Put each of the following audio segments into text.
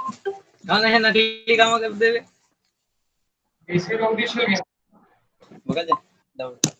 Non है नकली काम कर देवे इसके कंपटीशन में बघा दे डाउट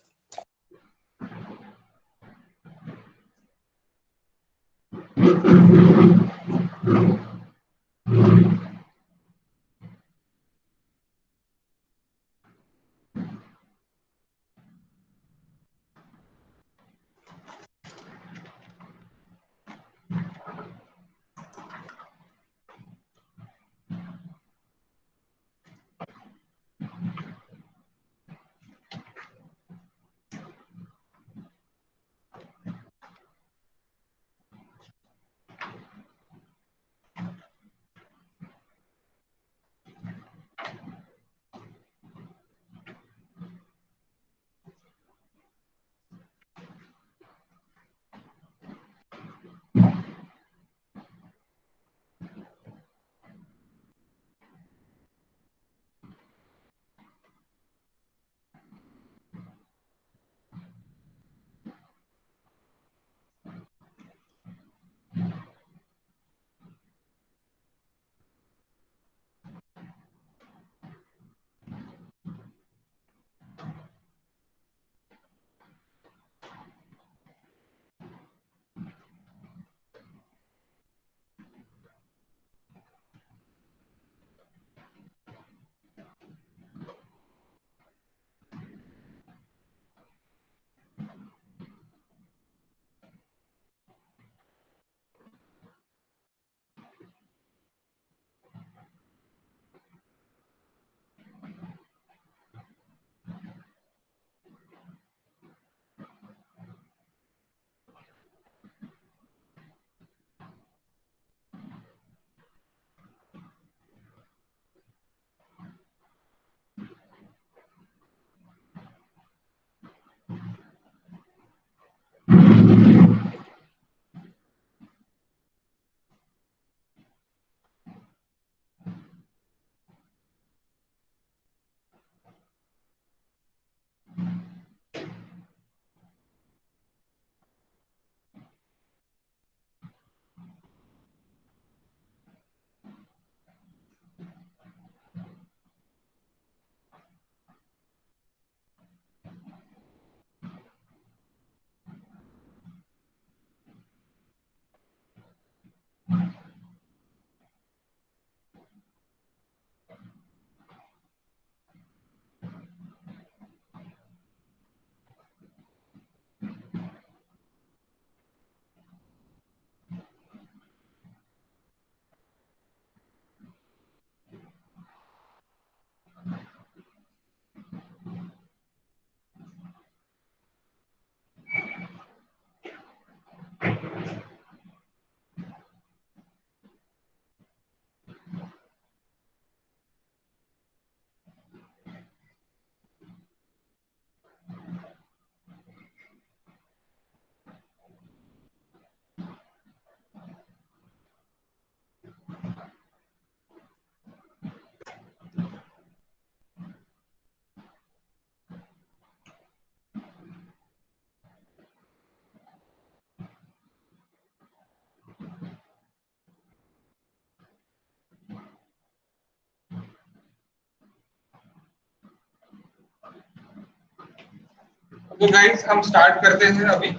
तो गाइस हम स्टार्ट करते हैं अभी।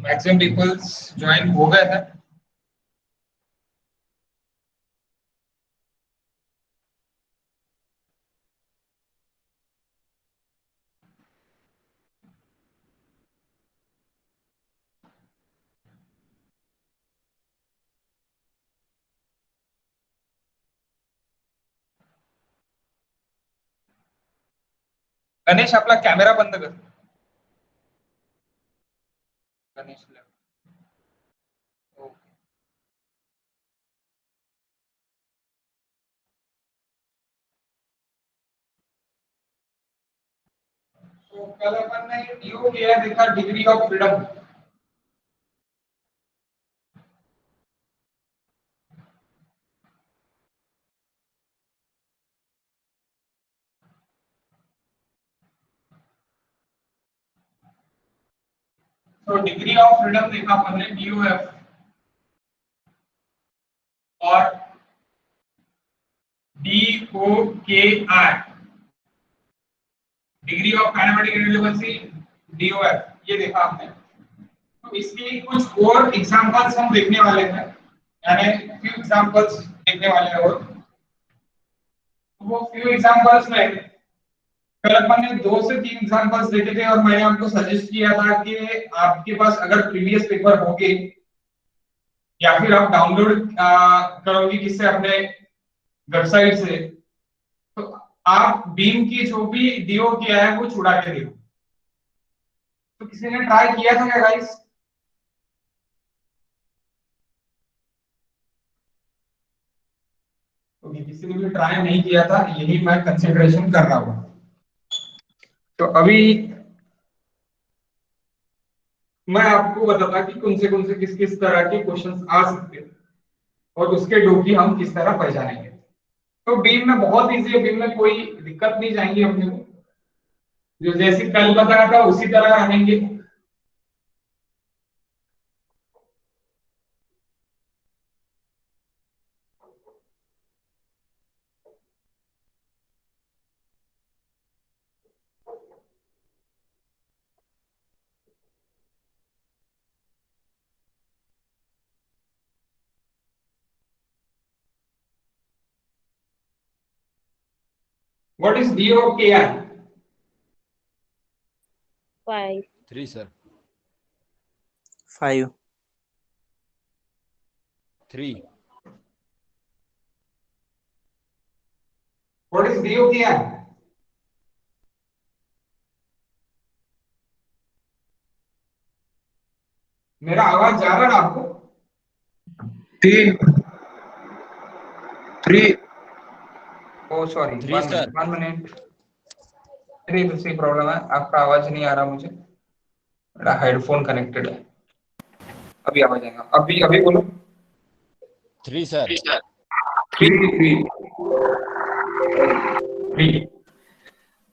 मैक्सिमम पीपल्स ज्वाइन हो गए हैं। गणेश आपला कॅमेरा बंद कर। गणेश ओके। तो कल अपन ने डीओ किया देखा डिग्री ऑफ फ्रीडम। तो डिग्री ऑफ फ्रीडम देखा अपन ने डीओएफ और DOKR, degree of kinematic irrelevancy DOF, ये देखा आपने। तो इसके कुछ और एग्जांपल्स हम देखने वाले हैं, यानी फ्यू एग्जांपल्स देखने वाले हैं। और वो फ्यू एग्जांपल्स में कल अपन ने 2 से 3 एग्जांपल्स देखे थे और मैंने आपको सजेस्ट किया था कि आपके पास अगर प्रीवियस पेपर होंगे या फिर आप डाउनलोड करोगे किससे, अपने वेबसाइट से, तो आप बीम की जो भी डीओ किया है वो छुड़ा के देखो। तो किसी ने ट्राई किया था क्या गाइस? तो किसी ने भी ट्राई नहीं किया था, यही मैं कंसिडरेशन कर रहा हूं। तो अभी मैं आपको बताता कि कौन से किस किस तरह के क्वेश्चंस आ सकते हैं और उसके डोकी हम किस तरह पहचानेंगे। तो बीम में बहुत इजी है, बीम में कोई दिक्कत नहीं जाएंगी अपने को, जो जैसे कल बताया था उसी तरह रहेंगे। What is D of K R? 5. 3 sir. 5. 3. What is D of K R? मेरा आवाज जा रहा है आपको? 3 ओ सॉरी, 3 sir. 1 मिनट, मेरी दूसरी प्रॉब्लम है, आपका आवाज नहीं आ रहा मुझे, मेरा हेडफोन कनेक्टेड है। अभी आवाज आएगा, अभी अभी बोलो। 3 sir. 3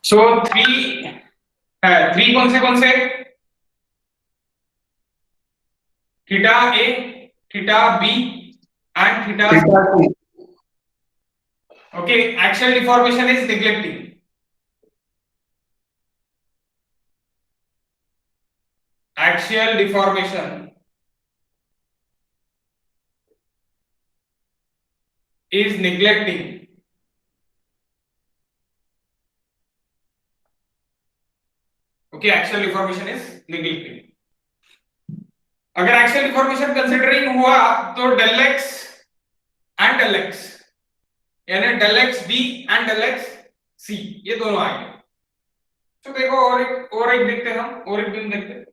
सो 3 है। 3 कौन से? Theta A, theta B and theta C. Okay, axial deformation is neglecting. Axial deformation is neglecting. Okay, axial deformation is neglecting. अगर axial deformation considering हुआ तो del x and del x, यानी del x b and del x c, ये दोनों आएंगे। तो देखो और एक देखते हैं हम, और एक बिंदु देखते हैं।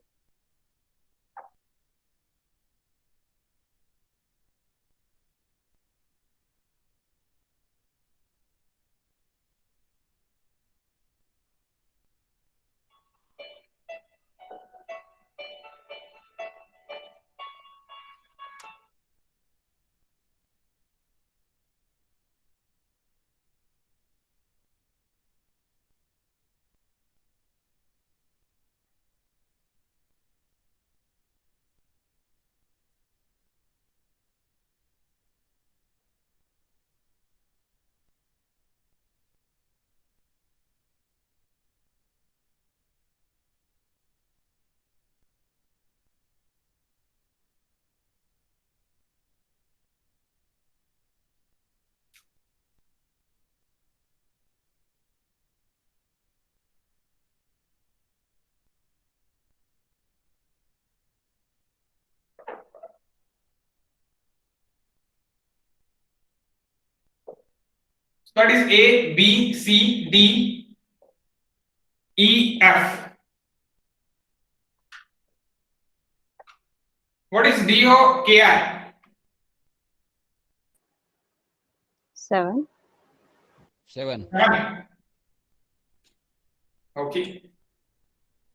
That is A, B, C, D, E, F. What is D of KI? 7. 7. Okay.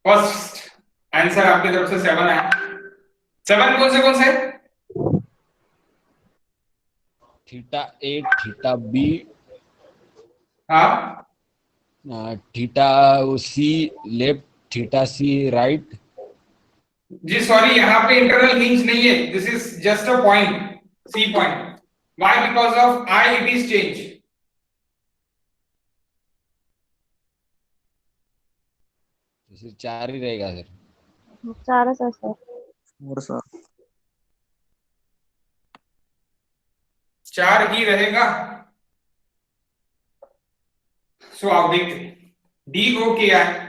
First answer आपकी तरफ से 7 है। 7 कौन से? थीटा ए, थीटा बी, हाँ, theta C left, theta C right. जी सॉरी, यहाँ पे इंटरनल हिंज नहीं है, this is just a point, C point. Why? Because of I it is change. सिर्फ 4 ही रहेगा सर। 4 sir sir. और सर 4 ही रहेगा। सो आप देखते डी ओ के आई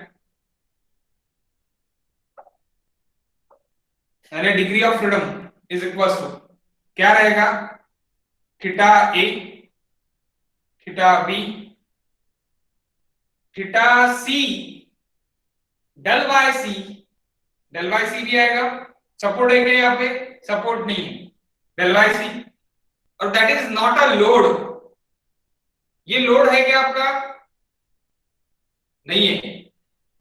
यानी degree of freedom is equal to क्या रहेगा, theta A, theta B, theta C, del by C. Del by C भी आएगा, सपोर्ट है क्या यहाँ पे, सपोर्ट नहीं है, डेल बाय सी। और that is not a load, ये लोड है क्या आपका, नहीं है,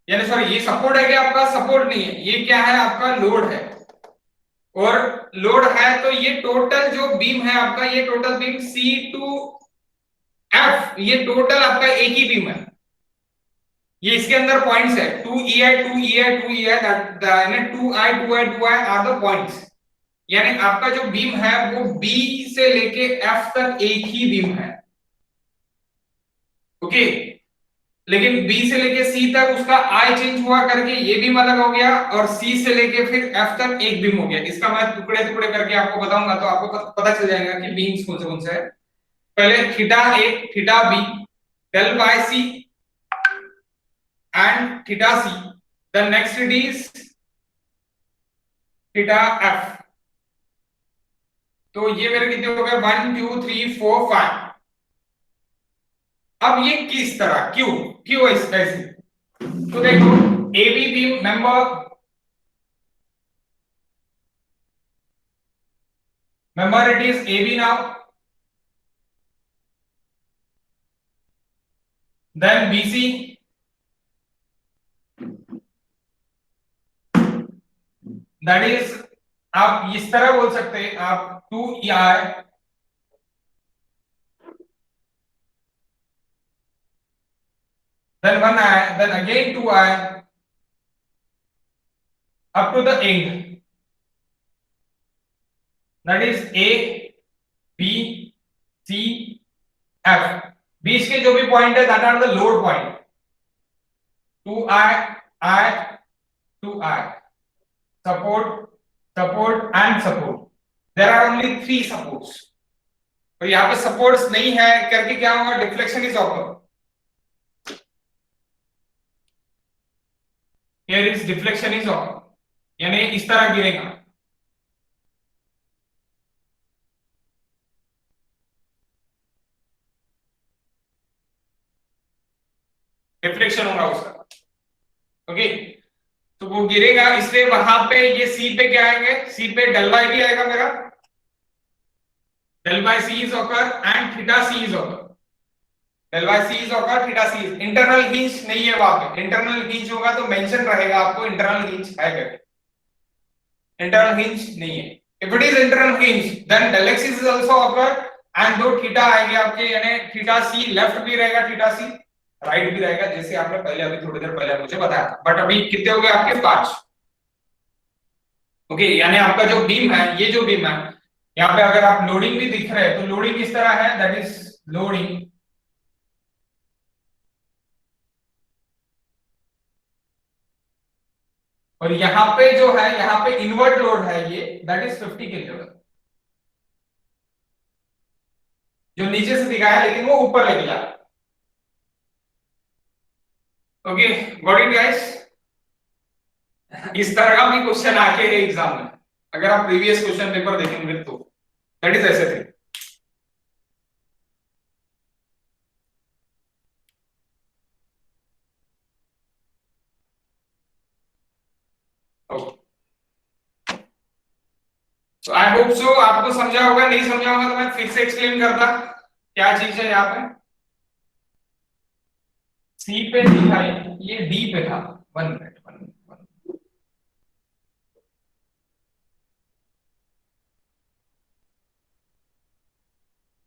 यानी सॉरी ये सपोर्ट है क्या आपका, सपोर्ट नहीं है, ये क्या है आपका लोड है। और लोड है तो ये टोटल जो बीम है आपका, ये total beam C to F, ये टोटल आपका एक ही बीम है। ये इसके अंदर पॉइंट्स है 2ei 2ei 2ei, दैट यानी 2i 2i 2i are the points. यानी आपका जो बीम है वो बी से लेके एफ तक एक ही बीम है, ओके। लेकिन बी से लेके सी तक उसका आई चेंज हुआ करके ये बीम अलग हो गया, और सी से लेके फिर एफ तक एक बीम हो गया। इसका मैं टुकड़े टुकड़े करके आपको बताऊंगा तो आपको पता चल जाएगा कि बीम्स कौन से है। पहले theta A, theta B, del by C and theta c, the next it is theta f। तो ये मेरे कितने हो गए 1 2 3 4 5। अब ये किस तरह क्यों क्यों ऐसे, तो देखो A B beam member it is AB now, then BC, that is आप इस तरह बोल सकते हैं आप 2ei then 1i then again 2i up to the end, that is A B C F। बीच के जो भी पॉइंट है that are the load point, 2i I 2i, support and support, there are only 3 supports। तो यहाँ पे supports नहीं है करके क्या होगा, deflection is occur, here is deflection is occur, यानी इस तरह गिरेगा। डिफ्लेक्शन होगा उसका, ओके। तो वो गिरेगा, इसलिए वहां पे ये सी पे क्या आएंगे, सी पे डेल बाय भी आएगा मेरा, del by C is occur and theta C is occur, del by C is occur, theta C is. Internal hinge नहीं है वहां पे, इंटरनल हिंज होगा तो मेंशन रहेगा आपको इंटरनल हिंज है करके, इंटरनल हिंज नहीं है। If it is internal hinge then del X is also occur and दो थीटा आएंगे आपके, यानी थीटा सी लेफ्ट भी रहेगा, थीटा सी राइट भी रहेगा, जैसे आपने पहले अभी थोड़ी देर पहले मुझे बताया था। बट अभी कितने हो गए आपके 5, ओके। यानी आपका जो बीम है, ये जो बीम है यहाँ पे अगर आप लोडिंग भी दिख रहे हैं तो लोडिंग किस तरह है, दैट इज लोडिंग और यहाँ पे जो है, यहाँ पे इनवर्ट लोड है ये, दैट इज 50 किलो, जो नीचे से दिखाया लेकिन वो ऊपर लेके जा रहा है, ओके। Got it guys. इस तरह का भी क्वेश्चन आके है एग्जाम में, अगर आप प्रीवियस क्वेश्चन पेपर देखेंगे तो दैट इज ऐसे थे। सो आई होप सो आपको समझा होगा, नहीं समझा होगा तो मैं फिर से एक्सप्लेन करता क्या चीज है यहाँ पे। सी पे दिखाई, ये डी पे था, 1 मिनट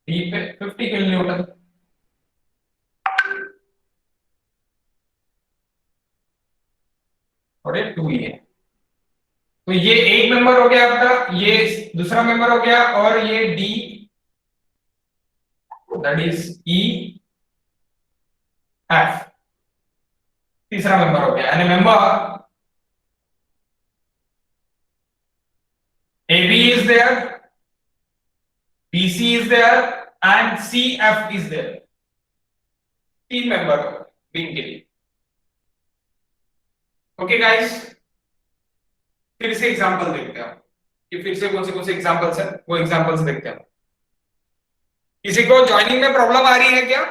डी पे 50 किलो न्यूटन, और ये 2 है। तो ये एक मेंबर हो गया आपका, ये दूसरा मेंबर हो गया, और ये D that is E F, तीसरा मेंबर हो गया, यानी member AB is there, BC is there and CF is there. 3 member beam के लिए। ओके गाइस, फिर से एग्जांपल देखते हैं कि फिर से कौन से एग्जांपल्स है, वो एग्जांपल्स देखते हैं। किसी को ज्वाइनिंग में प्रॉब्लम आ रही है क्या?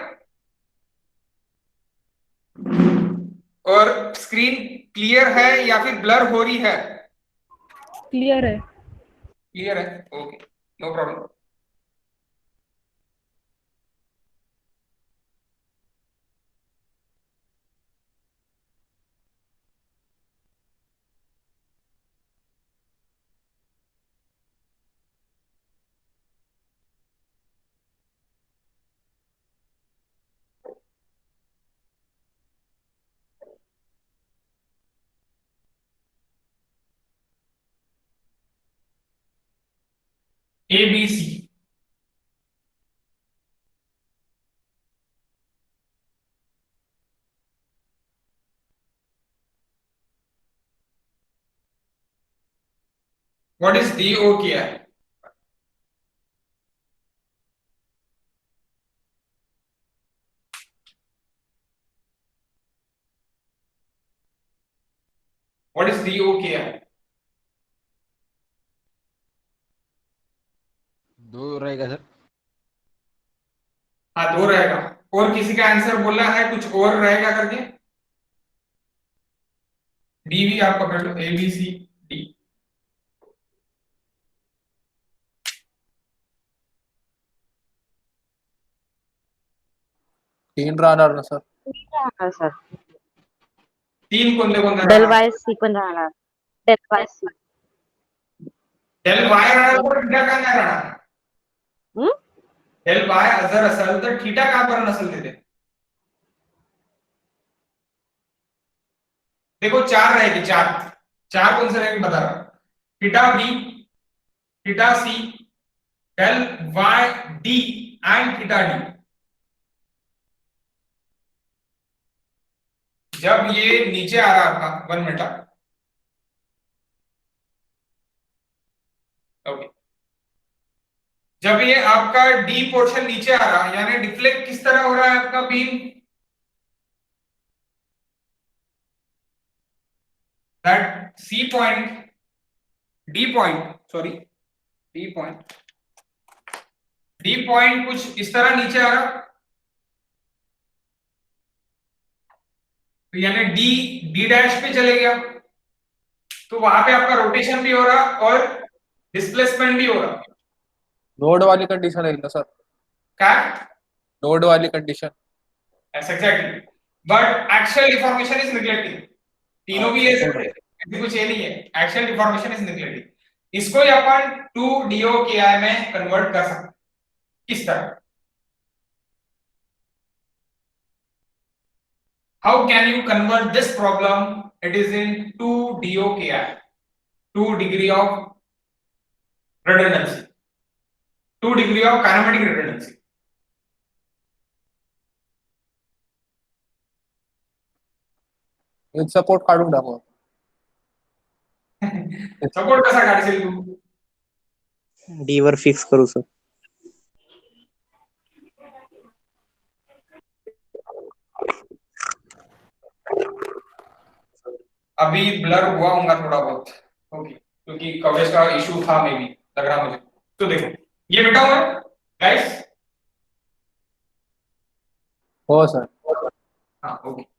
और स्क्रीन क्लियर है या फिर ब्लर हो रही है? क्लियर है। क्लियर है, okay, no problem. ABC, what is DO किया है? व्हाट इज DO किया है? 2 रहेगा सर। हाँ 2 रहेगा। और किसी का आंसर बोलना है कुछ और रहेगा करके? डी भी आप पकड़ लो, ABCD। 3 राहणार ना सर. राहणार सर. 3 कोणते डेल वाय सी पण राहणार. डेल वाय सी. डेल वाय राहणार तर थीटा का नाही राहणार? डेल वाय जर असेल तर थीटा का बरं नसेल तिथे? देखो 4 रहेगी, 4 कौन से रहेंगे बता रहा हूं। Theta B, theta C, del Y D and theta D. जब ये नीचे आ रहा था 1 मिनट, ओके, जब ये आपका डी पोर्शन नीचे आ रहा है यानी डिफ्लेक्ट किस तरह हो रहा है आपका beam? That C point, D point, sorry D point कुछ इस तरह नीचे आ रहा, तो यानी डी डैश पे चले गया, तो वहां पे आपका रोटेशन भी हो रहा और डिस्प्लेसमेंट भी हो रहा। नोड वाली कंडिशन आहे ना सर. क्या? नोड वाली condition. Yes, exactly. But axial deformation is neglecting. तीनों भी ले सकते हैं, ऐसी कुछ ये नहीं है। Axial deformation is neglecting. इसको ही अपन 2DO KI में कन्वर्ट कर सकते हैं। किस तरह? How can you convert this problem? It is in 2DO KI, 2 degree of redundancy, 2 degree of kinematic redundancy. एक सपोर्ट काढून टाकू. सपोर्ट कसा काढशील तू? डी वर फिक्स करू सर. अभी ब्लर हुआ होगा थोड़ा बहुत, ओके, क्योंकि कवरेज का इशू था, मे बी लग रहा मुझे। तो देखो ये मिटा हुआ है गाइस। हो सर. हाँ ओके।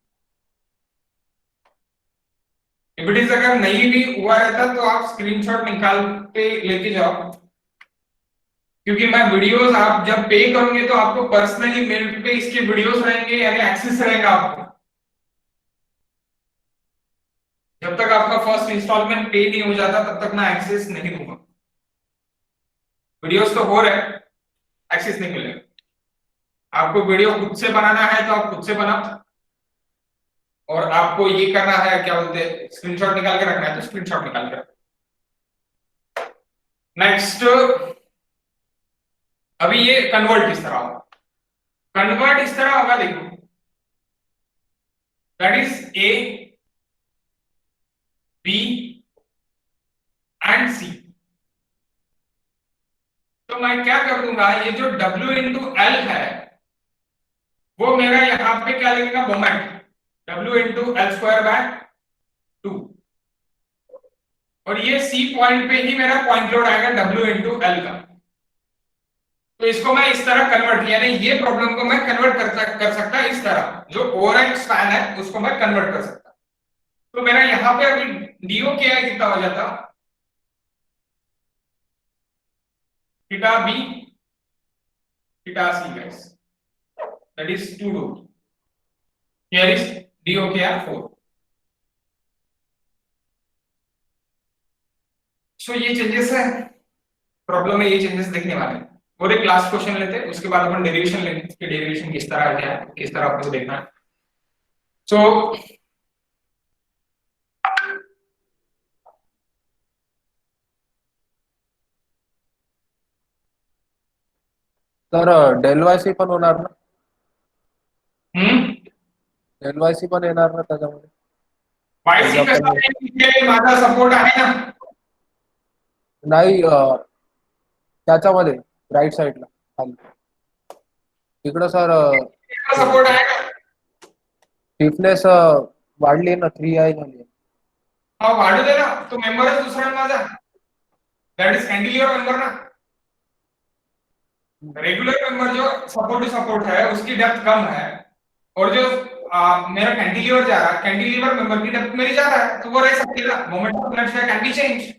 इट अगर नहीं भी हुआ रहता तो आप स्क्रीनशॉट निकाल के लेके जाओ, क्योंकि मैं वीडियोस आप जब पे करोगे तो आपको पर्सनली मेल पे इसके वीडियोस रहेंगे, यानी एक्सेस रहेगा आपको। जब तक आपका फर्स्ट इंस्टॉलमेंट पे नहीं हो जाता तब तक मैं एक्सेस नहीं दूंगा। वीडियोस तो हो रहे, एक्सेस नहीं मिलेगा। आपको वीडियो खुद से बनाना है तो आप खुद से बनाओ, और आपको ये करना है क्या बोलते हैं, स्क्रीनशॉट निकाल के रखना है तो स्क्रीनशॉट निकाल के रखो। नेक्स्ट, अभी ये कन्वर्ट किस तरह होगा? कन्वर्ट इस तरह होगा, देखो that is A, B and C. तो मैं क्या कर दूंगा, ये जो W इंटू एल है वो मेरा यहां पे क्या लगेगा, moment, W into L square by 2, और ये C पॉइंट पे ही मेरा पॉइंट लोड आएगा W इंटू एल का। तो इसको मैं इस तरह कन्वर्ट, यानी ये प्रॉब्लम को मैं कन्वर्ट कर सकता इस तरह, जो ओवरऑल स्पैन है उसको मैं कन्वर्ट कर सकता। तो मेरा यहाँ पे अभी डीओ क्या है, कितना हो जाता, theta B theta C guys, that is 2 do, here is DO क्या है 4। सो ये चेंजेस है प्रॉब्लम में, ये चेंजेस देखने वाले हैं। और एक लास्ट क्वेश्चन लेते हैं, उसके बाद अपन डेरिवेशन लेंगे कि डेरिवेशन किस तरह क्या है, किस तरह आपको देखना है। सो सर डेल वाय सी पण होणार ना, डेल वाय सी पण येणार ना त्याच्यामध्ये? वायसी कसा आहे, तिथे माझा सपोर्ट आहे ना, नाही त्याच्यामध्ये राईट साईडला खाली इकडं सर सपोर्ट आहे का, स्टिफनेस वाढली ना, 3i झाली. हा वाढू दे ना, तो मेंबरच दुसरा आहे माझा, दैट इज कैंटिलीवर मेंबर ना। रेगुलर मेंबर जो सपोर्ट टू सपोर्ट है उसकी डेप्थ कम है, और जो मेरा कैंटिलीवर जा रहा है, कैंटिलीवर मेंबर की डेप्थ मेरी ज्यादा है, तो वो रह सकती है, moment of inertia can be change.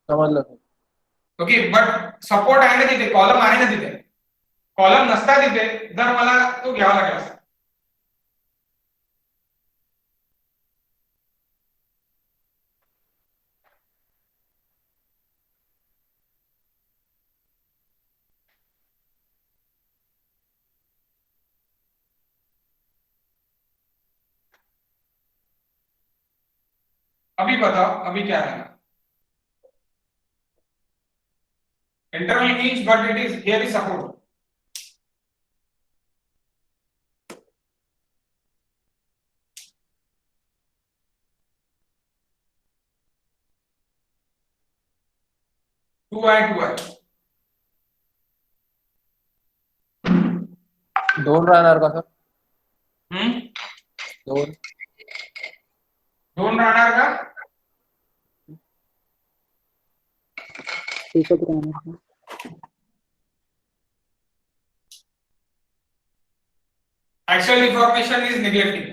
समजलं सर. ओके, बट सपोर्ट आहे ना तिथे, कॉलम आहे ना तिथे, कॉलम नसता तिथे जर मला तो घ्यावा लागला असता। अभी बताओ अभी क्या है, internal hinge, but it is here is support. टू आई दोन राहणार का सर? दोन दोन राहणार का, एकच राहणार. Actual information is neglecting.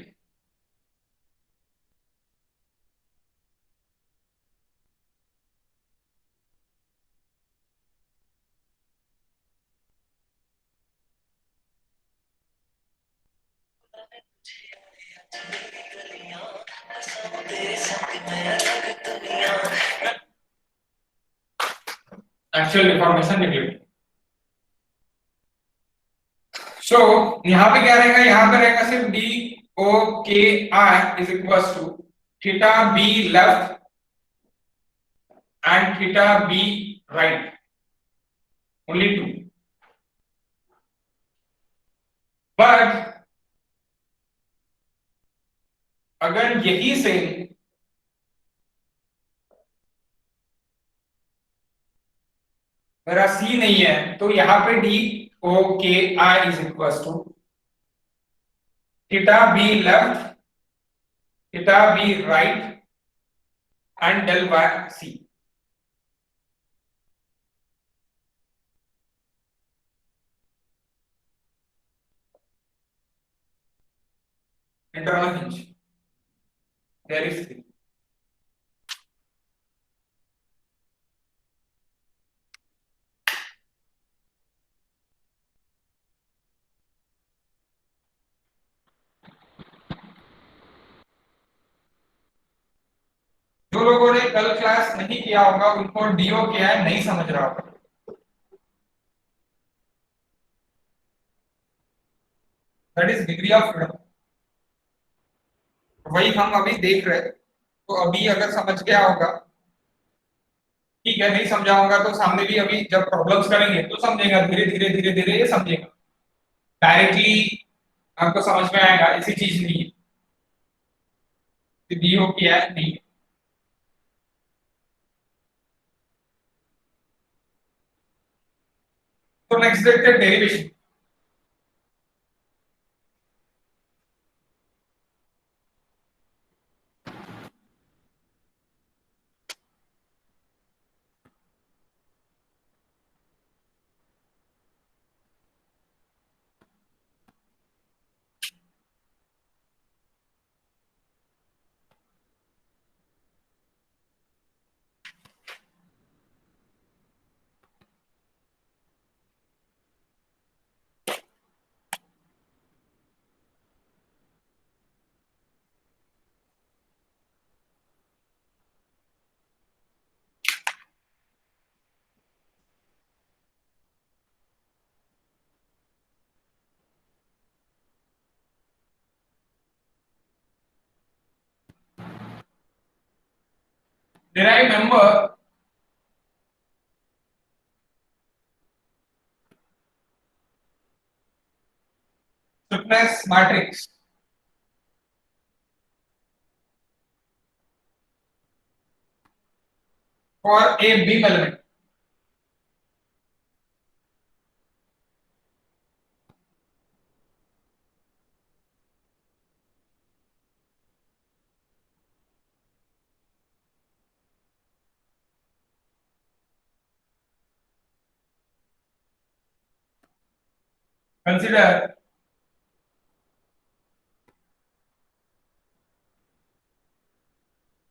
Actual information neglecting. So यहां पे क्या रहेगा, यहां पे रहेगा सिर्फ D O K I is equal to theta B left and theta B right, only 2। But अगर यही से मेरा सी नहीं है, तो यहां पे D O K I is equal to theta B left theta B right and del by C. Internal hinge there is 3। जो लोगों ने कल क्लास नहीं किया होगा उनको डीओ क्या है नहीं समझ रहा होगा, that is degree of freedom, वही हम अभी देख रहे हैं। तो अभी अगर समझ गया होगा ठीक है, नहीं समझा होगा तो सामने भी अभी जब प्रॉब्लम्स करेंगे तो समझेगा, धीरे धीरे धीरे धीरे ये समझेगा। डायरेक्टली आपको समझ में आएगा, ऐसी चीज नहीं है डी हो किया है नहीं। तो नेक्स्ट देखते हैं derivation. Derive member stiffness matrix for a beam element. Consider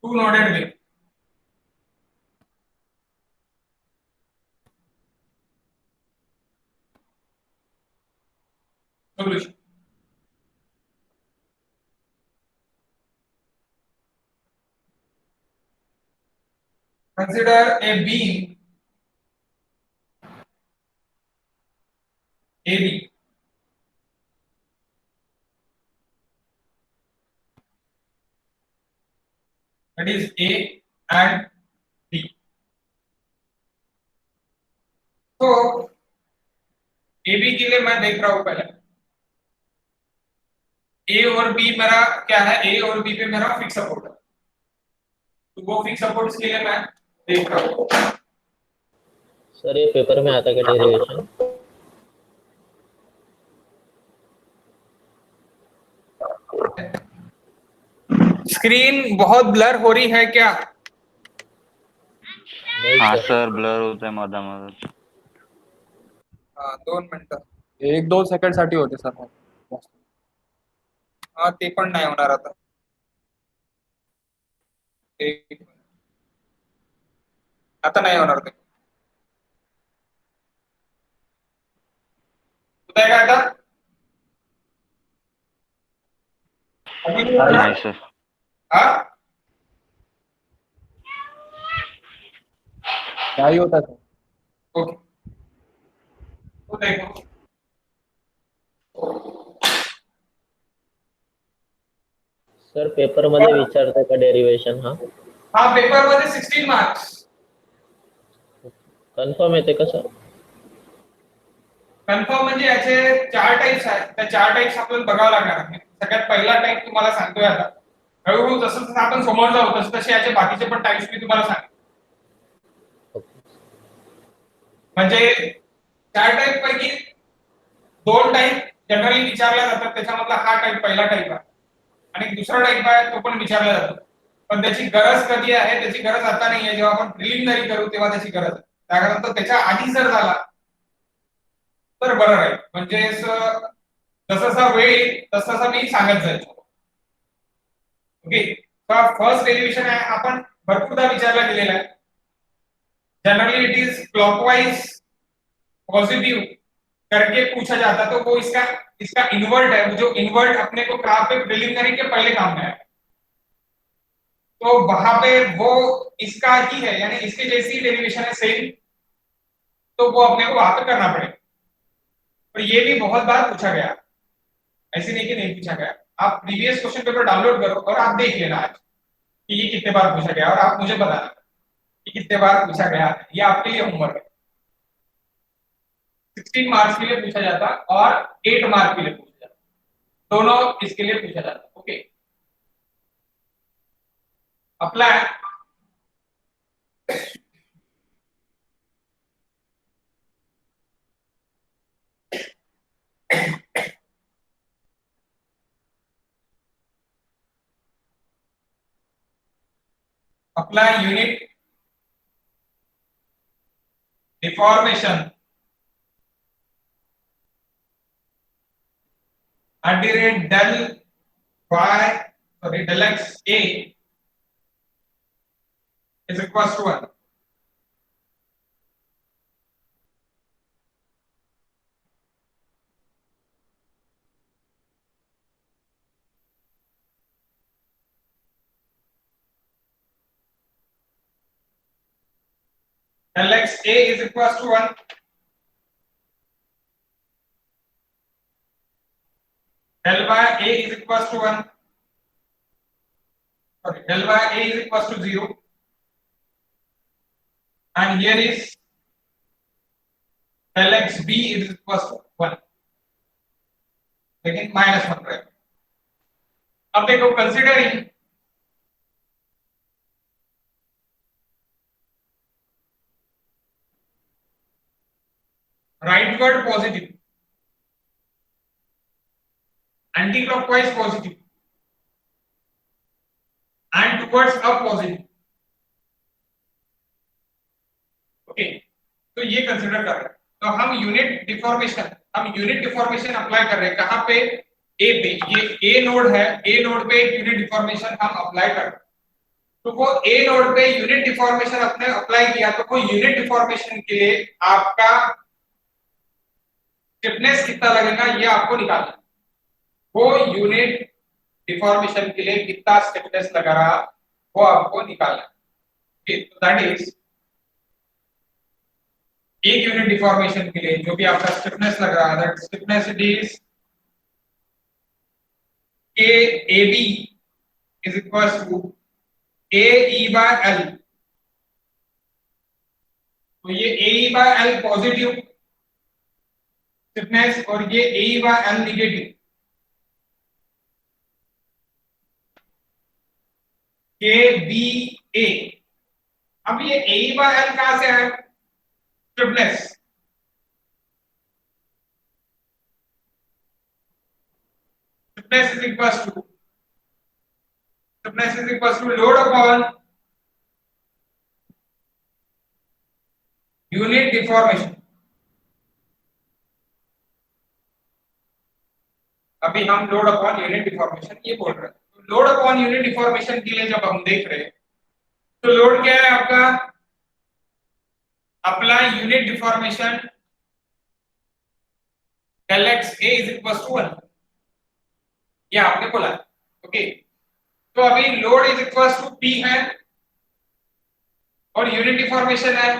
two noded beam. Solution. Consider a beam AB. That is A and B. तो AB के लिए मैं देख रहा हूं पहले A और B मेरा क्या है, A और B पे मेरा फिक्स सपोर्ट है, तो वो फिक्स सपोर्ट्स के लिए मैं देख रहा हूं। सर ये पेपर में आता क्या डेरिवेशन? स्क्रीन बहुत ब्लर हो रही है क्या? नहीं हाँ सर। सर ब्लर होत आहे मधा मधात. हाँ 2 मिनिटं. 1-2 सेकंड साठी होते सर. हाँ ते पण नाही होणार आता. एक आता नाही होणार ते. होत आहे का आता? अभी नाही सर. हाँ नाही होता सर. ओके. तो देखो सर पेपर मध्ये विचारते का डेरिवेशन? हा हाँ पेपर मध्ये 16 मार्क्स. कन्फर्म येते का सर? कन्फर्म म्हणजे याचे 4 टाइप्स आहेत, त्या 4 टाइप्स आपल्याला बघावं लागणार आहे. सगळ्यात पहिला टाइप तुम्हाला सांगतोय आता. हळूहळू जसं जसं आपण समोर जाऊ तसं तसे याचे बाकीचे पण टाइप्स मी तुम्हाला सांगेन. म्हणजे 4 टाइप पैकी 2 टाइप जनरली विचारल्या जातात, त्याच्यामधला हा टाइप पहिला टाइप आहे आणि दुसरा टाइप आहे तो पण विचारला जातो, पण त्याची गरज कधी आहे? त्याची गरज आता नाही आहे. जेव्हा आपण प्रिलिमिनरी करू तेव्हा त्याची गरज आहे. त्यानंतर त्याच्या आधी जर झाला तर बरं राहील, म्हणजे जसं वेळ येईल तसं मी सांगत जाईल. ओके. फर्स्ट डेरिवेशन है अपन भरपूरदा विचारला गेलेला है. Generally it is clockwise positive करके पूछा जाता, तो वो इसका इन्वर्ट है. जो इन्वर्ट अपने को कहां पे प्रिलिमिनरी के पहले काम में है, तो वहां पे वो इसका ही है, यानी इसके जैसी डेरिवेशन है सेम, तो वो अपने को वहां पे करना पड़ेगा. और ये भी बहुत बार पूछा गया, ऐसे नहीं कि नहीं पूछा गया. आप प्रीवियस क्वेश्चन पेपर डाउनलोड करो और आप देख लेना आज कि ये कितने बार पूछा गया, और आप मुझे बताना कि कितने बार पूछा गया. ये आपके लिए होमवर्क है. 16 मार्क्स के लिए पूछा जाता और 8 मार्क के लिए पूछा जाता. दोनों इसके लिए पूछा जाता है। Okay, apply unit deformation at the rate del x a is equals to 1. Del x a is equals to 1. Del by a is equals to 1. Sorry, del by a is equals to 0. And here is del x b is equals to 1. लेकिन -1 रहेगा। अब देखो, considering rightward positive, anti-clockwise positive, and towards up positive. Okay, तो ये consider कर रहे हैं। तो हम यूनिट डिफॉर्मेशन अप्लाई कर रहे हैं कहां पे? ए पे। ये ए नोड है, ए नोड पे एक यूनिट डिफॉर्मेशन हम अप्लाई कर रहे हैं। तो वो ए नोड पे यूनिट डिफॉर्मेशन आपने अप्लाई किया, तो वो यूनिट डिफॉर्मेशन के लिए आपका स्टिफनेस कितना लगेगा ये आपको निकालना है। वो यूनिट डिफॉर्मेशन के लिए कितना स्टिफनेस लगा रहा वो आपको निकालना है। ओके, तो दैट इज एक यूनिट डिफॉर्मेशन के लिए जो भी आपका स्टिफनेस लग रहा है, that stiffness it is K A B is equals to A E by L. तो ये A E by L positive stiffness और ये A E by L negative. K B A, अब ये ए ई बाय एल कहां से है? Stiffness. Stiffness is equals to load upon unit deformation. अभी हम लोड अपॉन यूनिट डिफॉर्मेशन ये बोल रहे हैं। तो लोड अपॉन यूनिट डिफॉर्मेशन के लिए जब हम देख रहे हैं तो लोड क्या है आपका? Apply unit deformation del x a is equals to 1, ये आपने बोला। ओके, तो अभी load is equals to p है और यूनिट डिफॉर्मेशन है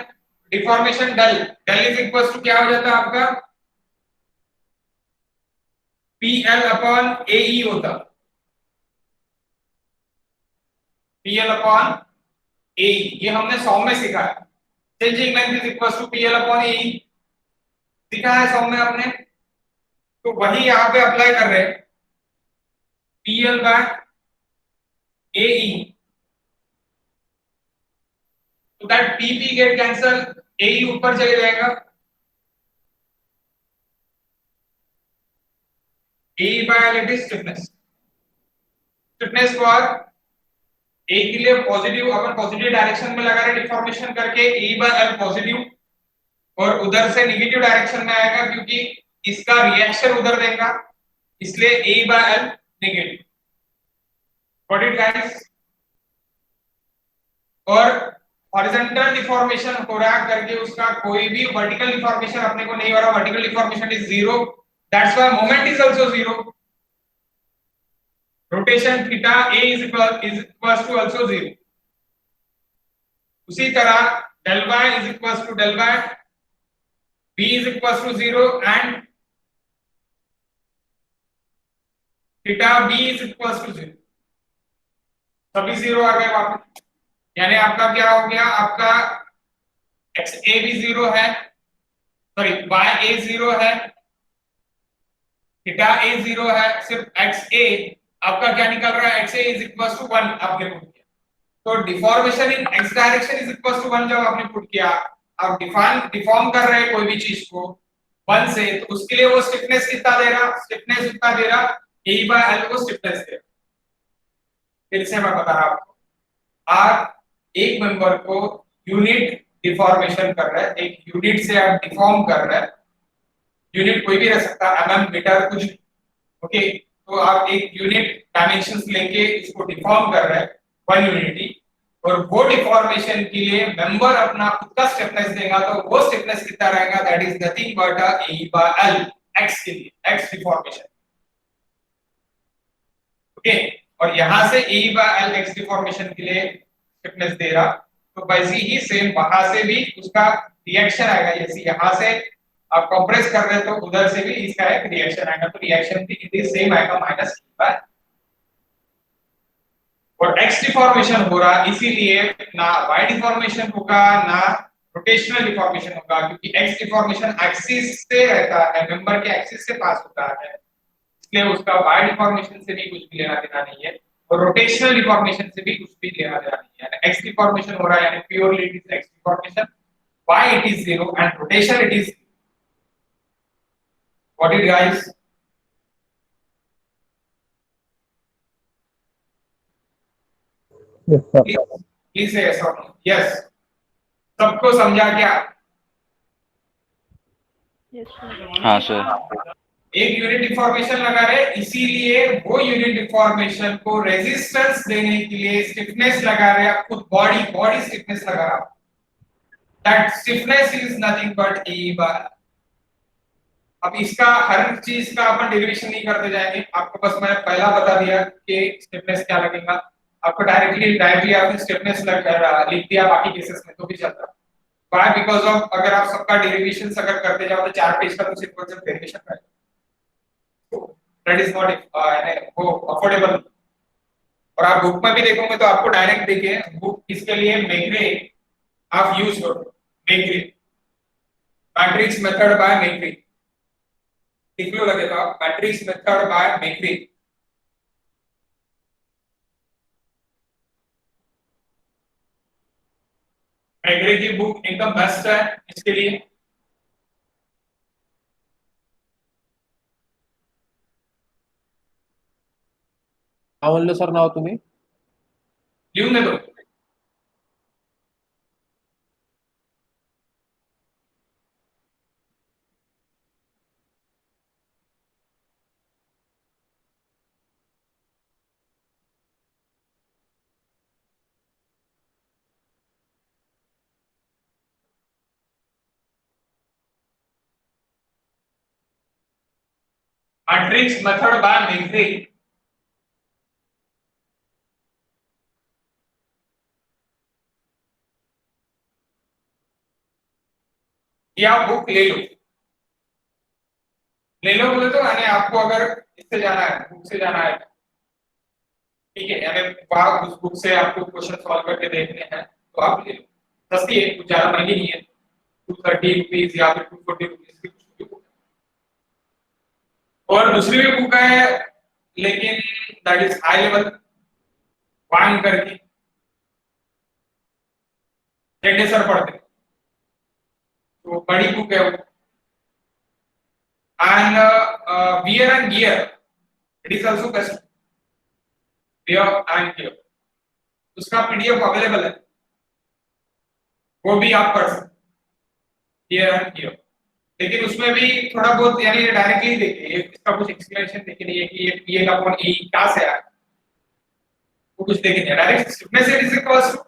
deformation del. Del is equals to क्या हो जाता है आपका? pl अपॉन ae होता, pl अपॉन ae, ये हमने सॉम में सीखा है। Changing length is equals to pl upon ae, सीखा है सॉम में आपने। तो वही यहां पे अप्लाई कर रहे हैं, pl बाय ae, तो that pp get cancel, ae ऊपर चले जाएगा, ae bye L it is stiffness for a के लिए पॉजिटिव, अपन पॉजिटिव डायरेक्शन में लगा रहे डिफॉर्मेशन करके, ए बाय एल पॉजिटिव और उधर से नेगेटिव डायरेक्शन में आएगा क्योंकि इसका रिएक्शन उधर देगा, इसलिए A by L negative. Got it guys? और हॉरिजॉन्टल डिफॉर्मेशन हो रहा करके उसका कोई भी वर्टिकल डिफॉर्मेशन अपने को नहीं हो रहा, vertical deformation is zero, that's why moment is also zero. Rotation theta a is equals to also 0। उसी तरह del y is equals to del y, b is equals to 0 and theta b is equals to 0, सभी 0 आ गए वापस। यानी आपका क्या हो गया? आपका x a भी 0 है, सॉरी y a 0 है थीटा ए 0 है, सिर्फ एक्स ए आपका क्या निकल रहा है, X A is equal to 1 आपने पुट किया, तो deformation in X direction is equal to 1 जब आपने पुट किया, आप डिफॉर्म कर रहे हैं कोई भी चीज को 1 से, तो उसके लिए वो स्टिफनेस कितना दे रहा, स्टिफनेस कितना दे रहा, ए बाय एल को स्टिफनेस दे रहा। फिर से मैं बता रहा हूं आपको, आप एक मेंबर को यूनिट डिफॉर्मेशन कर रहे हैं, एक यूनिट से आप डिफॉर्म कर रहे हैं, यूनिट कोई भी रह सकता है, mm मीटर कुछ, ओके, तो आप एक यूनिट डायमेंशंस लेके इसको डिफॉर्म कर रहे हैं 1 यूनिटी, और वो डिफॉर्मेशन के लिए मेंबर अपना खुद का स्टिफनेस देगा, तो वो स्टिफनेस कितना रहेगा, that is nothing but A by L x के लिए, एक्स डिफॉर्मेशन, ओके, और यहां से ए बाय एल एक्स डिफॉर्मेशन के लिए स्टिफनेस दे रहा, तो वैसे ही सेम वहां से भी उसका रिएक्शन आएगा, जैसे यहां से आप कंप्रेस कर रहे हैं तो उधर से भी इसका एक रिएक्शन आएगा, तो रिएक्शन भी इट इज सेम आएगा माइनस बाय, और एक्स डिफॉर्मेशन हो रहा इसीलिए ना वाई डिफॉर्मेशन होगा ना रोटेशनल डिफॉर्मेशन होगा, क्योंकि एक्स डिफॉर्मेशन एक्सिस से रहता है, मेंबर के एक्सिस से पास होता है, इसलिए उसका वाई डिफॉर्मेशन से भी कुछ भी लेना देना नहीं है, और रोटेशनल डिफॉर्मेशन से भी कुछ भी लेना देना नहीं है। एक्स डिफॉर्मेशन हो रहा है यानी purely it is x deformation, Y it is 0 and rotation it is, what it guys, Yes, sir. Please से यस और नो, यस, सबको समझा क्या? हाँ सर। एक यूनिट डिफॉर्मेशन लगा रहे, इसीलिए वो यूनिट डिफॉर्मेशन को रेजिस्टेंस देने के लिए स्टिफनेस लगा रहे, आप खुद बॉडी स्टिफनेस लगा रहा, that stiffness is nothing but a bar. अब इसका हर चीज का अपन डेरिवेशन नहीं करते जाएंगे, आपको बस मैं पहला बता दिया कि स्टिफनेस क्या लगेगा, आपको डायरेक्टली आपने स्टिफनेस लिख दिया, बाकी केसेस में तो भी चलता है। व्हाई? बिकॉज़ ऑफ अगर आप सबका डेरिवेशन अगर करते जाओ तो 4 पेज का तो सिर्फ डेरिवेशन है, दैट इज नॉट वो अफोर्डेबल। और आप बुक में भी देखोगे तो आपको डायरेक्ट देखिए, बुक इसके लिए मेग्रे आप यूज करो, मेग्रे मैट्रिक्स मेथड बाय मेग्रे, लिख लो लगेगा आप, मैट्रिक्स मेथड बाय मेग्रे। मेग्रे की बुक एकदम बेस्ट है इसके लिए। काय म्हणलं सर नाव तुम्ही? लिहून देतो। मैट्रिक्स मेथड बाय मेग्रे, ये आप बुक ले लो, बोले तो यानी आपको अगर इससे जाना है, बुक से जाना है, ठीक है, यानी वहां उस बुक से आपको क्वेश्चन सॉल्व करके देखने हैं तो आप ले लो, सस्ती है, कुछ ज्यादा महंगी नहीं है, 230 रुपीज या फिर 240 रुपीज की कुछ भी बुक है। और दूसरी भी बुक है लेकिन that is high level wine करके जेडे सर पढ़ते, तो बड़ी बुक है वो, and wear and gear it is also best, wear and gear, उसका पीडीएफ अवेलेबल है, वो भी आप पढ़ सकते, वियर एंड गियर, लेकिन उसमें भी थोड़ा बहुत यानी डायरेक्टली देखिए, इसका कुछ एक्सप्लेनेशन देखिए नहीं है कि ये पीएल अपॉन ई कहां से आया, वो कुछ देखिए नहीं, direct stiffness is equals to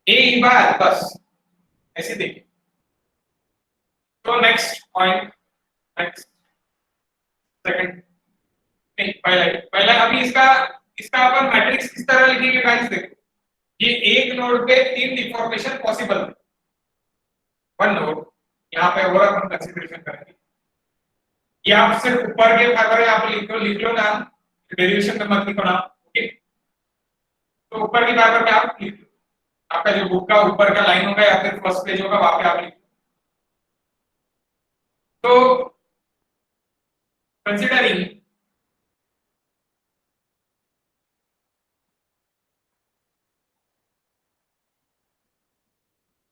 A by बस ऐसे देखिए। तो नेक्स्ट पॉइंट, नेक्स्ट सेकंड, नहीं पहला अभी इसका अपन मैट्रिक्स किस तरह लिखेंगे गाइस, देखो ये एक नोड पे 3 डिफॉर्मेशन पॉसिबल है, वन नोड यहाँ पे और अपन कंसीडरेशन करेंगे, ये आप सिर्फ ऊपर के फाइबर यहाँ पे लिख लो ना, डेरिवेशन में मत लिखो ना, ओके, तो ऊपर की फाइबर पे आप लिख लो, आपका जो बुक का ऊपर का लाइन होगा या फिर फर्स्ट पेज होगा वहां पे आप लिख लो। तो considering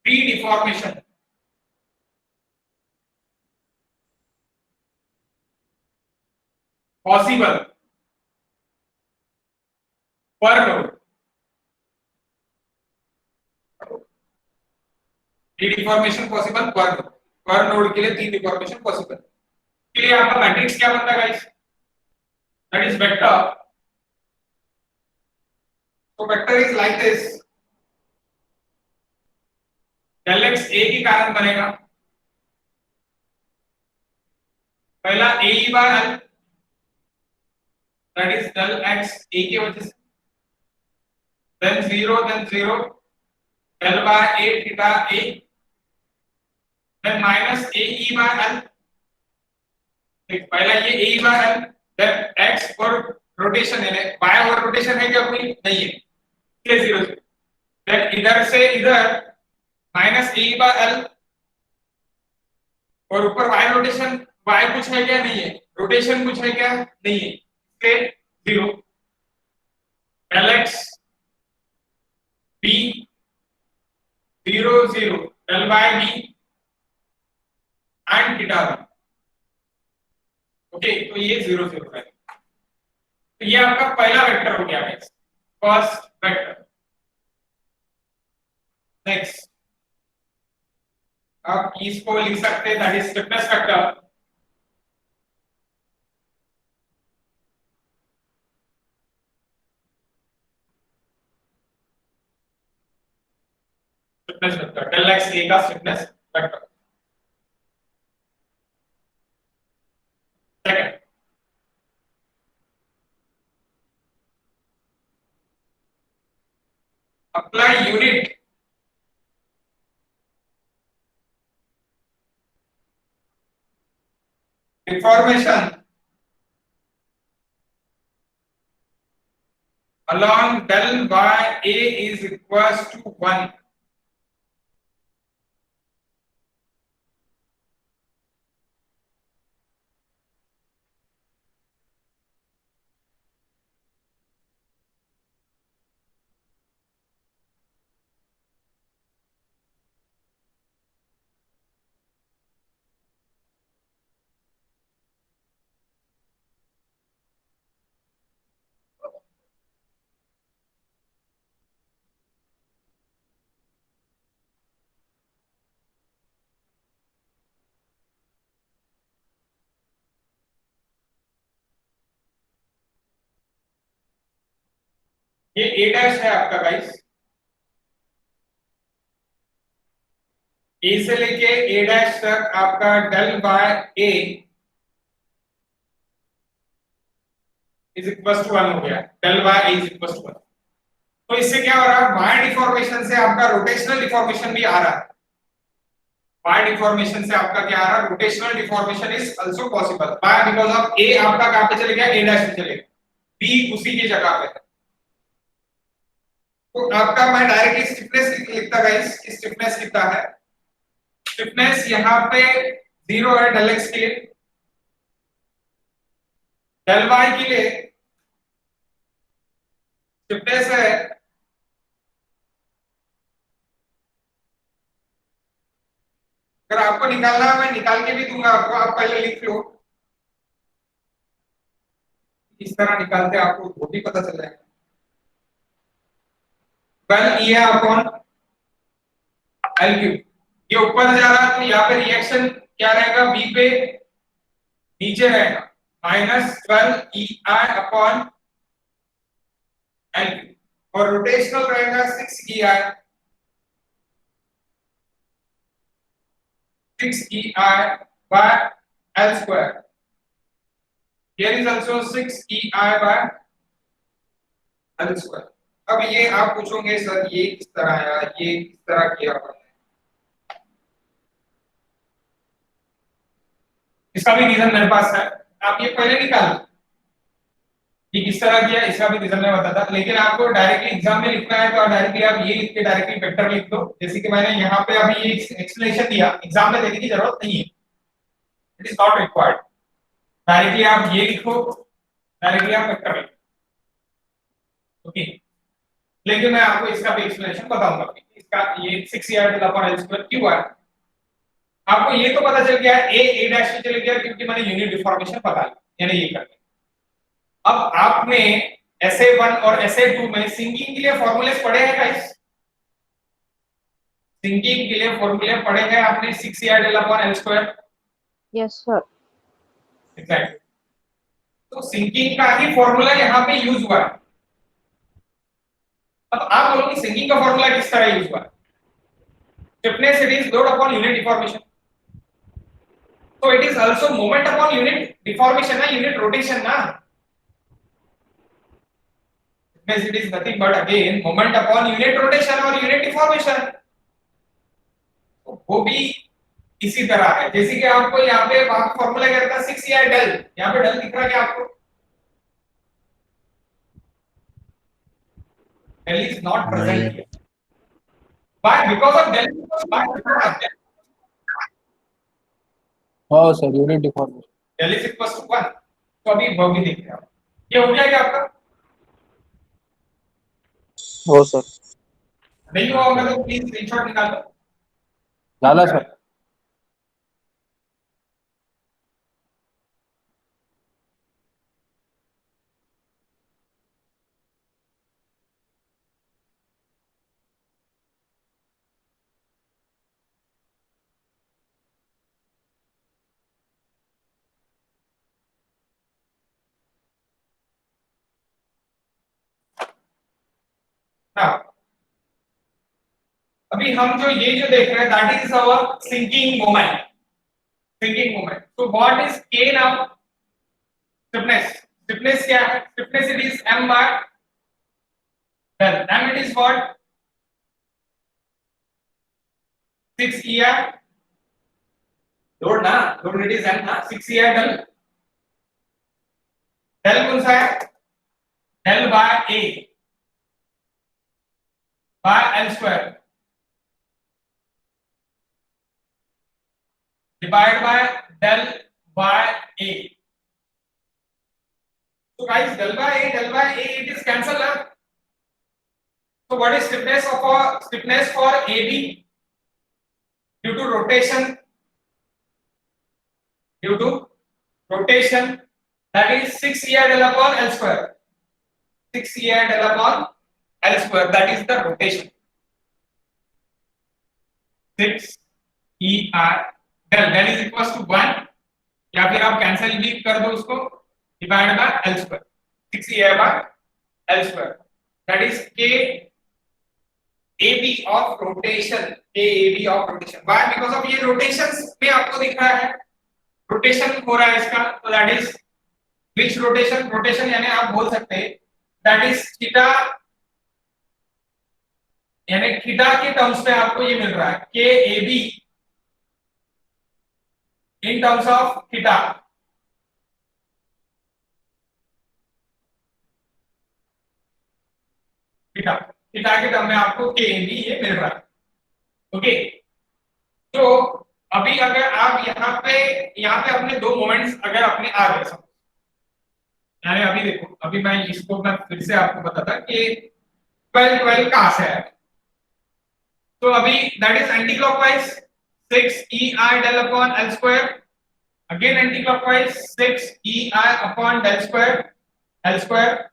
free deformation possible per node, free deformation possible per node के लिए 3 deformation possible के लिए आपका मैट्रिक्स क्या बनता है guys? That is vector. So vector is like this. del x a के कारण बनेगा. पहला a bar l, that is del x a के वजह से. then 0 del by a theta a, then minus a e by l. पहला ये a bar l, then x और रोटेशन है, y और रोटेशन है क्या? कोई नहीं है, इसलिए 0 then इधर से इधर माइनस ए बार एल और ऊपर y रोटेशन, y कुछ है क्या? नहीं है. रोटेशन कुछ है क्या? नहीं है, इसलिए 0. del x b 0 del by b and theta b. Okay, तो ये 0 है. तो ये आपका पहला वेक्टर हो गया गाइस, फर्स्ट वेक्टर. नेक्स्ट आप इसको लिख सकते हैं, that is stiffness vector. Stiffness vector del x a का stiffness vector. Second, apply unit deformation along del by a is equals to 1. ये a डैश है आपका गाइस, a से लेके a डैश तक आपका del by a is equals to 1 हो गया. del by a is equals to 1. तो इससे क्या हो रहा है? y डिफॉर्मेशन से आपका रोटेशनल डिफॉर्मेशन भी आ रहा है. y डिफॉर्मेशन से आपका क्या आ रहा है? Rotational deformation is also possible. why? Because of a आपका कहां पे चले गया? a डैश पे चले गया, b उसी की जगह पे है. तो आपका मैं डायरेक्टली स्टिफनेस लिखता गाइस. स्टिफनेस कितना है? स्टिफनेस यहाँ पे 0 है del x के लिए, del y के लिए स्टिफनेस है अगर आपको निकालना है मैं निकाल के भी दूंगा आपको, आप पहले लिख लो. इस तरह निकालते आपको वो भी पता चल जाएगा. वेल ये अपॉन एल क्यूब, ये ऊपर जा रहा है तो यहाँ पे रिएक्शन क्या रहेगा? बी पे नीचे रहेगा, -12 EI अपॉन एल क्यूब, और रोटेशनल रहेगा 6 EI by L square. Here is also 6 EI by L square. अब ये आप पूछोगे सर ये किस तरह आया, ये किस तरह किया आपने? इसका भी रीजन मेरे पास है, आप ये पहले निकाल ये किस तरह किया, इसका भी रीजन मैं बताता. लेकिन आपको डायरेक्टली एग्जाम में लिखना है तो डायरेक्टली आप ये लिख के डायरेक्टली वेक्टर लिख दो, जैसे कि मैंने यहाँ पे अभी ये एक्सप्लेनेशन दिया. एग्जाम में देने की जरूरत नहीं है, it is not required. Directly आप ये लिखो, डायरेक्टली आप वेक्टर लिखो, ओके। लेकिन मैं आपको इसका भी एक्सप्लेनेशन बताऊंगा इसका ये 6ER/L² क्यों है। आपको ये तो पता चल गया a डैश से चल गया क्योंकि मैंने यूनिट डिफॉर्मेशन पता लिया, यानी ये कर दिया। अब आपने SA1 और SA2 में सिंकिंग के लिए फॉर्मूलेस पढ़े हैं गाइस? सिंकिंग के लिए फॉर्मूले पढ़े हैं आपने 6ER/L²? Yes sir. एग्जैक्टली। तो सिंकिंग का ही फॉर्मूला यहाँ पे यूज हुआ है। अब आप बोलो कि सिंकिंग का फॉर्मूला किस तरह यूज हुआ है? Stiffness it is load upon unit deformation, so it is also moment upon unit deformation na, unit rotation na, because it is nothing but again moment upon unit rotation or unit deformation। तो वो भी इसी तरह है जैसे कि आपको यहाँ पे वहां फॉर्मूला क्या रहता है 6ER del, यहाँ पे del दिख रहा है क्या आपको? del is not present here, why? Because of del, हाँ sir, unit deformation. del is equals to 1, तो अभी वो भी देख रहे हैं आप। ये हो गया क्या आपका? हो सर। नहीं हुआ होगा तो प्लीज स्क्रीनशॉट निकाल लो। डाला सर। हाँ, अभी हम जो ये जो देख रहे हैं that is our sinking moment, sinking moment. So what is k now? Stiffness, stiffness क्या है? Stiffness it is m by del, m it is what 6ER load ना, लोड इट इज m ना 6ER del, del कौन सा है? del by a by L² divided by del by a। So guys, del by a it is cancelled now। So what is stiffness for AB due to rotation? Due to rotation, that is 6ER del upon L², 6ER del upon L², that is the rotation, 6ER del is equals to 1, या फिर आप cancel भी कर दो उसको, divide by L², 6ER by L², that is K AB of rotation, K AB of rotation। Why? Because of ये rotations में आपको दिख रहा है रोटेशन हो रहा है इसका, तो that is which rotation? rotation यानी आप बोल सकते हैं that is थीटा, यानी थीटा के टर्म्स में आपको ये मिल रहा है K AB in terms of theta, theta के टर्म में आपको KAB ये मिल रहा है, ओके। तो अभी अगर आप यहाँ पे अपने दो मोमेंट्स अगर अपने आ गए सब, यानी अभी देखो, अभी मैं इसको मैं फिर से आपको बताता कि 12 कहां से है। तो अभी that is anti clockwise 6ER del upon L², again anti-clockwise 6ER upon del square L²,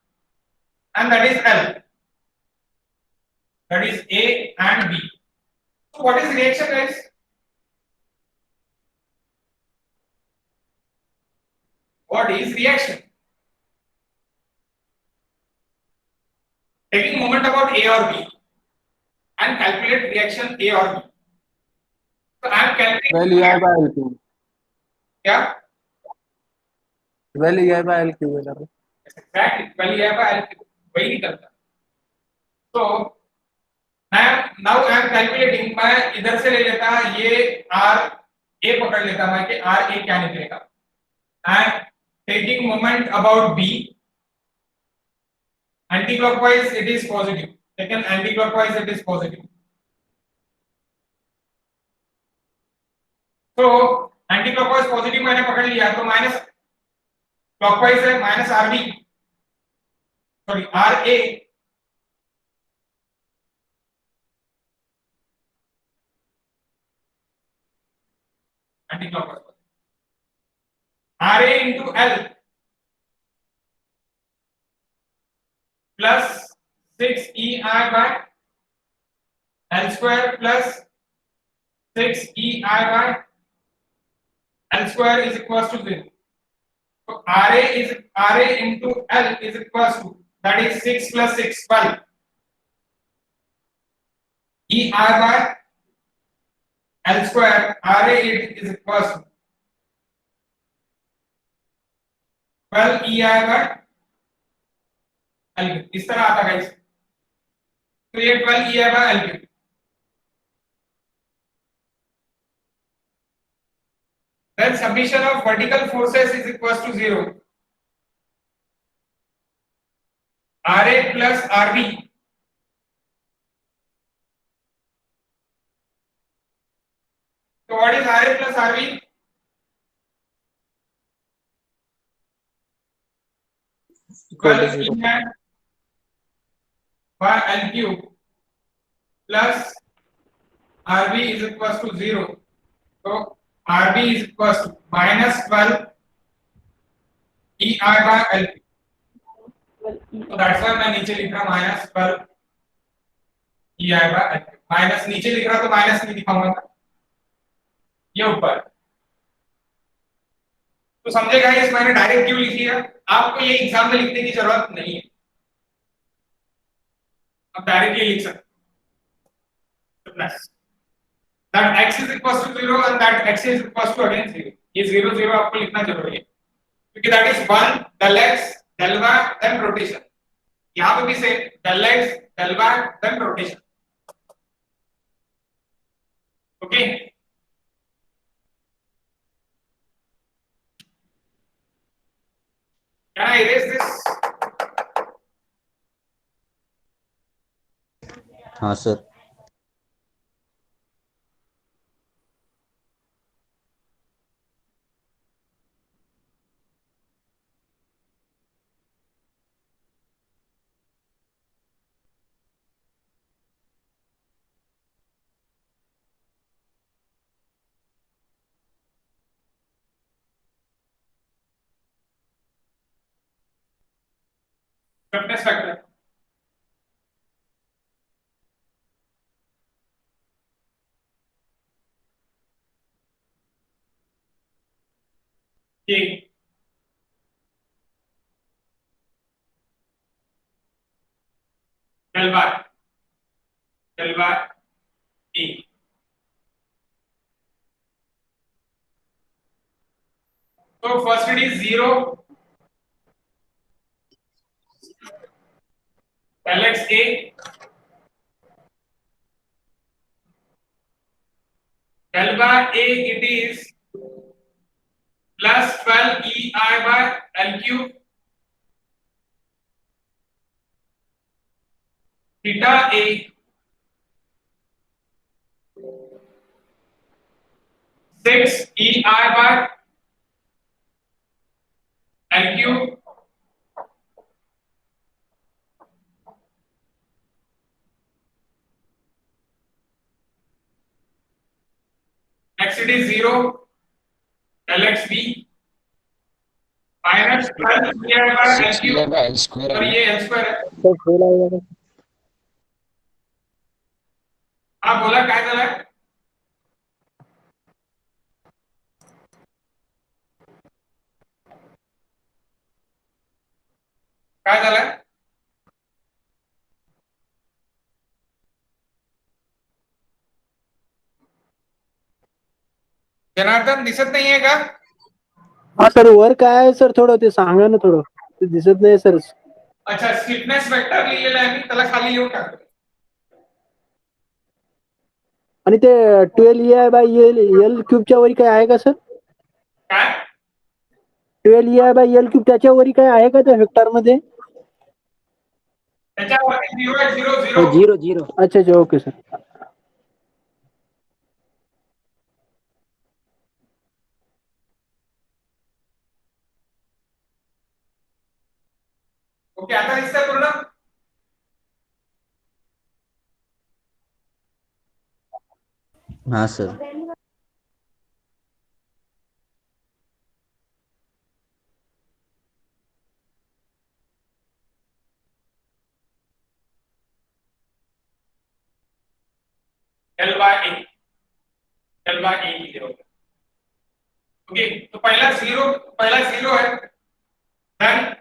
and that is L, that is A and B। So what is reaction guys? What is reaction? Taking moment about A or B and calculate reaction A or B। So I am calculating 12ER by L³ क्या 12ER by L³ है sir. Exactly 12ER by L³ वही निकलता। तो now I am calculating, मैं इधर से ले लेता ये R A पकड़ लेता मैं कि R A क्या निकलेगा। I am taking moment about B, anti clockwise it is positive, लेकिन anti clockwise it is positive. तो एंटी क्लॉकवाइज पॉजिटिव मैंने पकड़ लिया, तो माइनस क्लॉकवाइज है minus R B, sorry R A anti clockwise, R A into L plus 6EI by L square plus 6EI by L square is equal to 0. So RA into L is equals to, that is 6 plus 6 12. EI by L square RA is equals to 12 EI by L. इस तरह आता है, तो ये 12 EI by L. Then summation of vertical forces is equals to 0. RA plus RB. So what is RA plus RB? Equal to 12 0. EI by L cube plus RB is equals to 0. So RB is equals to minus 12 EI by L cube. So that's why मैं नीचे लिख रहा minus 12 EI by L cube. Minus नीचे लिख रहा तो minus नहीं दिखाऊंगा, ये ऊपर. तो समझेगा इस मैंने डायरेक्ट क्यों लिखी है, आपको ये एग्जाम में लिखने की जरूरत नहीं है, आप डायरेक्टली लिख सकते हो. Plus that x is equals to 0 and that x is equals to again 0. ये 0 0 आपको लिखना जरूरी है, क्योंकि that is 1 del x del y then rotation. यहाँ पे भी से del x del y then rotation. Okay. Can I erase this? हाँ sir. Stiffness factor. K. Del y E. So first it is 0 del x A del y A it is plus 12 EI by L cube theta A 6 EI by L cube next it is 0 del x B minus 12 EI by L 6 cube by L square और है. ये L square है. तो fail आएगा. हाँ बोला काय झालं, काय झालं, जनार्दन दिसत नाहीये का? हा सर, वर काय आहे सर, थोडं ते सांगा ना, थोडं ते दिसत नाही सर. अच्छा स्टिफनेस वेक्टर लिहिलेला आहे मी, त्याला खाली लिहून टाकतो. आणि ते 12 EI/L क्यूबच्या वरी काय आहे का सर? काय 12 EI/L क्यूब त्याच्या वरी काय आहे का त्या वेक्टर मध्ये? त्याच्यावरती 0 आहे, 0 0 0. अच्छा अच्छा, ओके सर. ओके, आता दिसतंय पूर्ण? हाँ sir. Del by A, del by A की जरूरत है। ओके, तो पहला जीरो है, देन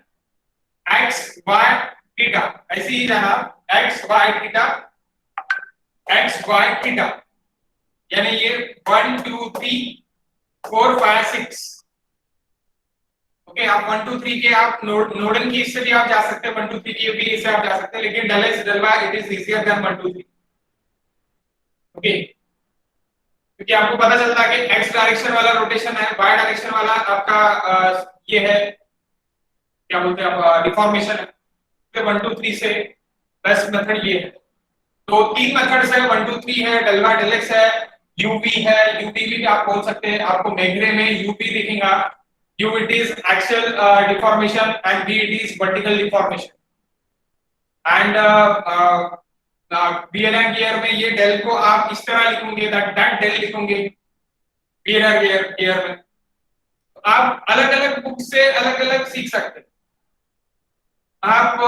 एक्स वाई थीटा, ऐसे ही जाना, X Y theta, X Y theta, यानी ये 1 2 3 4 5 6। ओके, आप 1 2 3 के आप नोडल की इससे भी आप जा सकते हैं, 1 2 3 के भी इससे आप जा सकते हैं, लेकिन del x del y it is easier than 1 2 3। Okay, क्योंकि आपको पता चलता है कि एक्स डायरेक्शन वाला रोटेशन है, वाई डायरेक्शन वाला आपका ये है, क्या बोलते हैं आप, डिफॉर्मेशन है। तो 1 2 3 से बेस्ट मेथड ये है। तो तीन मेथड्स है, 1 2 3 है, डेल वाई डेल एक्स है, यूवी है, यूवी भी आप बोल सकते हैं। आपको मैग्रे में यूवी दिखेगा, u it is axial deformation and v it is vertical deformation. And BLR gear में ये डेल को आप इस तरह लिखोगे, दैट डेल लिखोगे बीएलआर गियर में। तो आप अलग अलग बुक से अलग अलग सीख सकते हैं। आप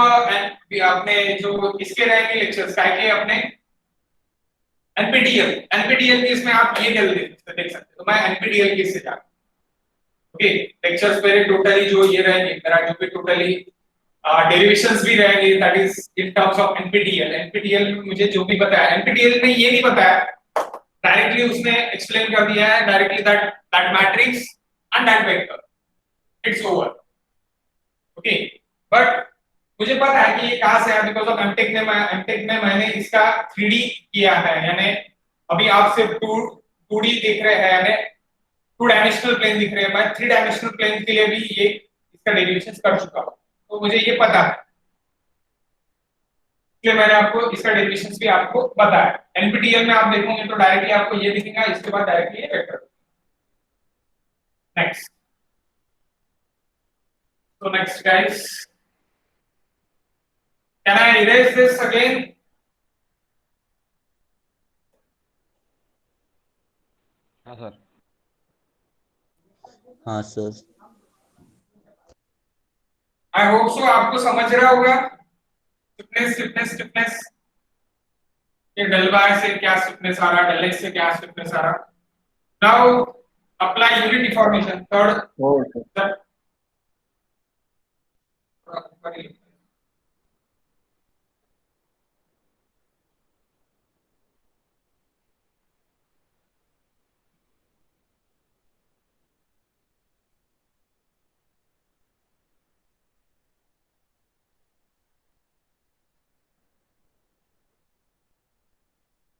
अपने जो इसके रहेंगे लेक्चर्स का के अपने एनपीटीईएल के इसमें आप ये डेल देख सकते हैं। तो मैं एनपीटीईएल के इससे जा, ओके, लेक्चर्स मेरे टोटली जो ये रहेंगे, मेरा जो भी टोटली डेरिवेशंस भी रहेंगे, that is in terms of NPTEL में मुझे जो भी बताया, एनपीटीईएल ने ये नहीं बताया डायरेक्टली, उसने एक्सप्लेन कर दिया है directly that matrix and that vector, it's over. Okay, but मुझे पता है कि ये कहां से है, बिकॉज़ ऑफ एमटेक में मैंने इसका 3D किया है, यानी अभी आप सिर्फ 2D देख रहे हैं, यानी 2 डायमेंशनल प्लेन दिख रहे हैं। मैं 3 डायमेंशनल प्लेन के लिए भी ये इसका डेरिवेशंस कर चुका हूं, तो मुझे ये पता है, इसलिए मैंने आपको इसका डेरिवेशंस भी आपको बताया। एनपीटीईएल में आप देखोगे तो डायरेक्टली आपको ये दिखेगा, इसके बाद डायरेक्टली ये vector. Next, so next guys, can I erase this again? हाँ सर. हाँ सर. I hope so आपको समझ रहा होगा स्टिफनेस ये डेल बाय से क्या स्टिफनेस आ रहा, डेल एक्स से क्या स्टिफनेस आ रहा। Now apply unit deformation, third हो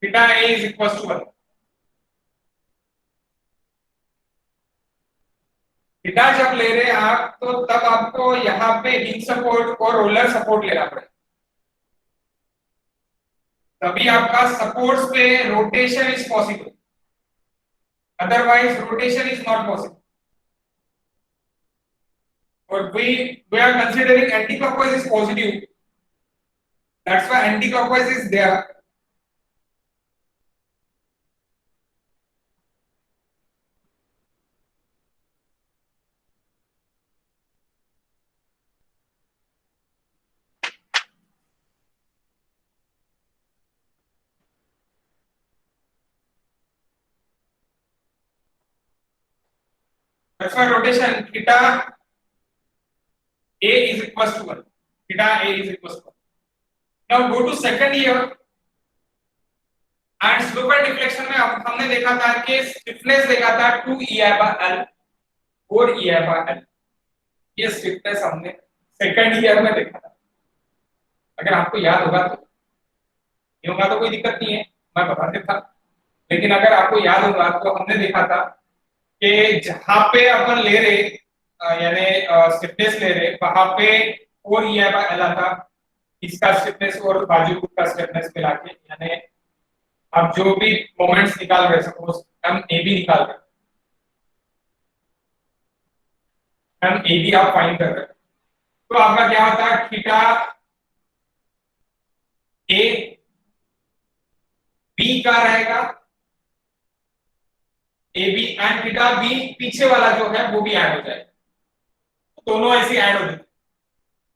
theta a is equals to 1। Theta जब ले रहे हैं आप, तो तब आपको यहाँ पे हिंज सपोर्ट और रोलर सपोर्ट लेना पड़ेगा, तभी आपका सपोर्ट्स पे rotation is possible, otherwise rotation is not possible. और we are considering anti-clockwise is positive, that's why anti-clockwise is there। That's why rotation theta a is equals to 1, theta a is equals to 1। now go to second year and slope and deflection में हमने देखा था कि stiffness देखा था 2EI/L 4EI/L, ये stiffness हमने second year में देखा था। अगर आपको याद होगा तो, ये होगा तो कोई दिक्कत नहीं है, मैं बता देता, लेकिन अगर आपको याद होगा तो हमने देखा था कि जहां पे अपन ले रहे यानी स्टिफनेस ले रहे, वहां पे 4EI/L आता, इसका स्टिफनेस और बाजू का स्टिफनेस मिला के, यानी आप जो भी मोमेंट्स निकाल रहे, सपोज हम ए बी निकाल रहे, हम ए बी आप फाइंड कर रहे, तो आपका क्या होता है थीटा ए बी का रहेगा A B and theta B पीछे वाला जो है वो भी ऐड हो जाएगा, दोनों ऐसे ऐड हो जाते।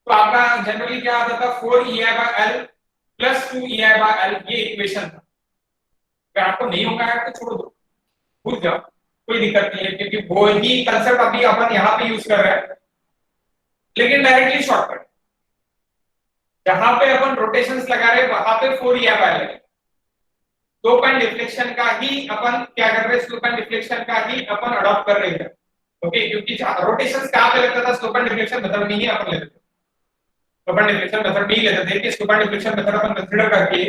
तो आपका जनरली क्या आता था 4EI/L प्लस 2EI/L, ये इक्वेशन था। अगर आपको नहीं होगा तो छोड़ दो, भूल जाओ, कोई दिक्कत नहीं है, क्योंकि वो ही कंसेप्ट अभी अपन यहाँ पे यूज कर रहे हैं, लेकिन डायरेक्टली शॉर्टकट जहां पे अपन रोटेशंस लगा रहे हैं वहां पे 4EI/L है। स्लोप एंड डिफ्लेक्शन का ही अपन क्या कर रहे हैं, स्लोप एंड डिफ्लेक्शन का ही अपन अडॉप्ट कर रहे हैं। ओके, क्योंकि रोटेशंस कहां पे लगता था, स्लोप एंड डिफ्लेक्शन मेथड में ही अपन लेते थे, स्लोप एंड डिफ्लेक्शन मेथड में ही लेते थे कि slope and deflection method upon consider करके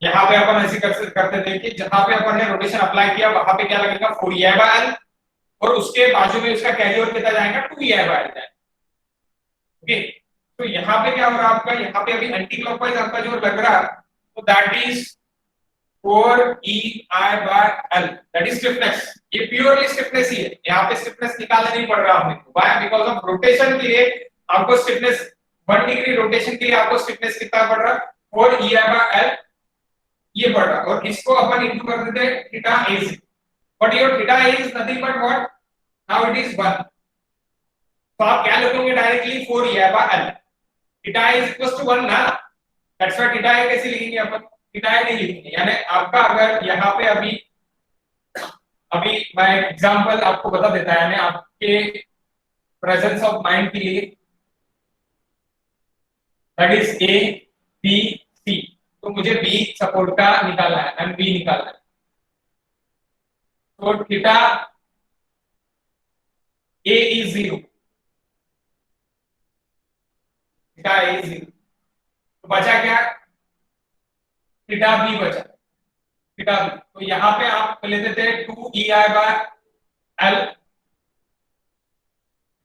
यहाँ पे अपन ऐसे करते थे कि जहां पे अपन ने रोटेशन अप्लाई किया वहां पे क्या लगेगा 4EI/L और उसके बाजू में उसका कैरियर कितना जाएगा 2EI/L जाएगा। ओके, तो यहाँ पे क्या हो रहा है आपका, यहाँ पे अभी एंटी क्लॉकवाइज आपका जो लग रहा है तो that is 4EI/L, that is stiffness. ये प्योरली स्टिफनेस ही है, यहाँ पे स्टिफनेस निकालना नहीं पड़ रहा हमें। व्हाई? बिकॉज़ ऑफ रोटेशन के लिए आपको स्टिफनेस 1 डिग्री रोटेशन के लिए आपको स्टिफनेस कितना पड़ रहा है 4EI/L ये पड़ रहा है, और इसको अपन इनटू कर देते हैं थीटा a से, but your theta a is nothing but what, now it is 1। तो आप क्या लिखेंगे directly 4EI/L, theta a is equal to 1 ना, दैट्स व्हाई थीटा a कैसे लिखेंगे अपन, थीटा a नहीं लिखेंगे। यानी आपका अगर यहाँ पे अभी मैं एग्जांपल आपको बता देता है, यानी आपके प्रेजेंस ऑफ माइंड के लिए, that is a b c, तो मुझे बी सपोर्ट का निकालना है एंड बी निकालना है। तो theta A is 0, theta A is 0, तो बचा क्या, थीटा बी बचा, थीटा बी। तो यहां पे आप लेते थे 2EI/L,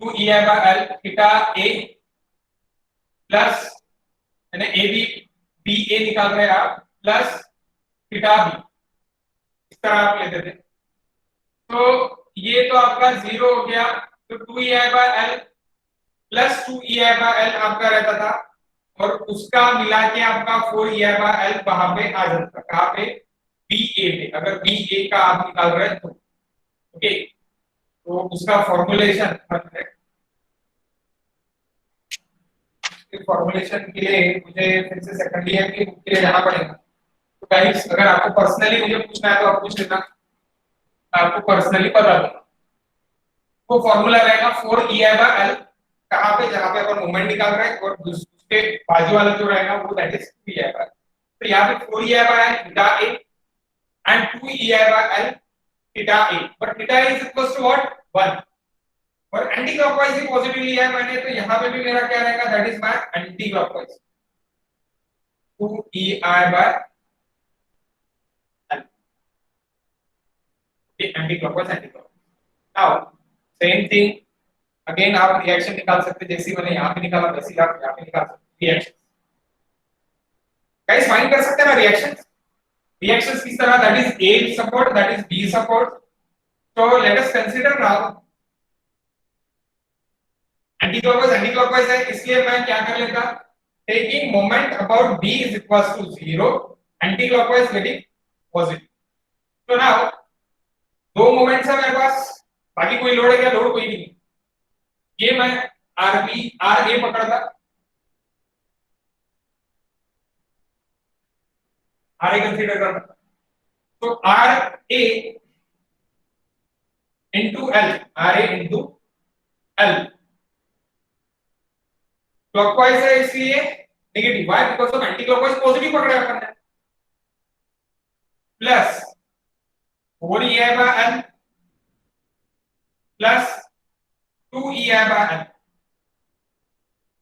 2EI/L थीटा ए प्लस यानी ए बी बी ए निकाल रहे हैं आप प्लस थीटा बी, इस तरह आप लेते थे। तो ये तो आपका 0 हो गया, तो 2EI/L प्लस 2EI/L आपका रहता था, और उसका मिला के आपका 4EI/L वहां पे आ जाता था, कहां पे BA पे, अगर BA का आप निकाल रहे हैं तो। ओके, तो उसका फॉर्मुलेशन फॉर्मुलेशन के लिए मुझे फिर से सेकंड ईयर की बुक के लिए जाना पड़ेगा। तो गाइस अगर आपको पर्सनली मुझे पूछना है तो आप पूछ लेना, आपको पर्सनली बता दूंगा। वो फॉर्मूला रहेगा 4EI/L, कहां पे, जहां पे अपन मोमेंट निकाल रहे हैं, और उसके बाजू वाला जो रहेगा वो दैट इज 2EI/L। तो यहाँ पे 4EI/L theta a and 2EI/L theta a, but theta a is equal to what 1, और एंटी क्लॉकवाइज ही पॉजिटिव लिया है मैंने, तो यहाँ पे भी मेरा क्या रहेगा, that is my anti clockwise 2EI/L, anti clockwise anti clockwise. Now same thing again आप रिएक्शन निकाल सकते, जैसे मैंने यहाँ पे निकाला वैसे ही आप यहाँ पे निकाल सकते रिएक्शन। गाइस फाइंड कर सकते हैं ना रिएक्शंस, रिएक्शंस किस तरह, that is A support, that is B support. तो let us consider now anti clockwise है, इसलिए मैं क्या कर लेता, taking moment about B is equal to 0, anti clockwise getting positive. तो नाउ दो मोमेंट्स है मेरे पास, बाकी कोई लोड है क्या, लोड कोई नहीं, ये मैं RA पकड़ता, RA कंसीडर करता, तो RA इंटू L क्लॉकवाइज है इसलिए negative, why, because of anti clockwise positive पकड़े अपन ने, plus 4EI/L plus 2EI/L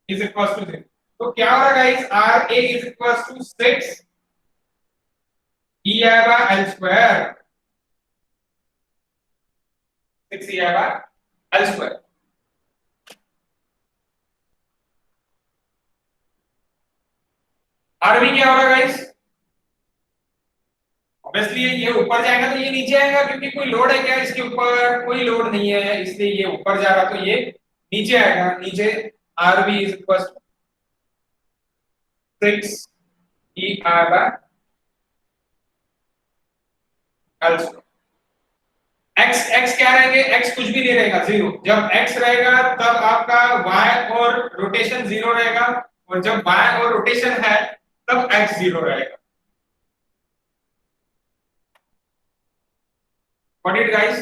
is equal to 0। तो क्या हो रहा है guys, RA is equal to 6 EI/L square, 6 EI/L square. RB क्या हो रहा है गाइस, ऑब्वियसली ये ऊपर जाएगा तो ये नीचे आएगा, क्योंकि कोई लोड है क्या इसके ऊपर, कोई लोड नहीं है, इसलिए ये ऊपर जा रहा तो ये नीचे आएगा, नीचे RB is equals to 6 EI by L square. x क्या रहेंगे, x कुछ भी नहीं रहेगा, जीरो। जब x रहेगा तब आपका y और रोटेशन जीरो रहेगा, और जब y और रोटेशन है तब x जीरो रहेगा। Got it guys?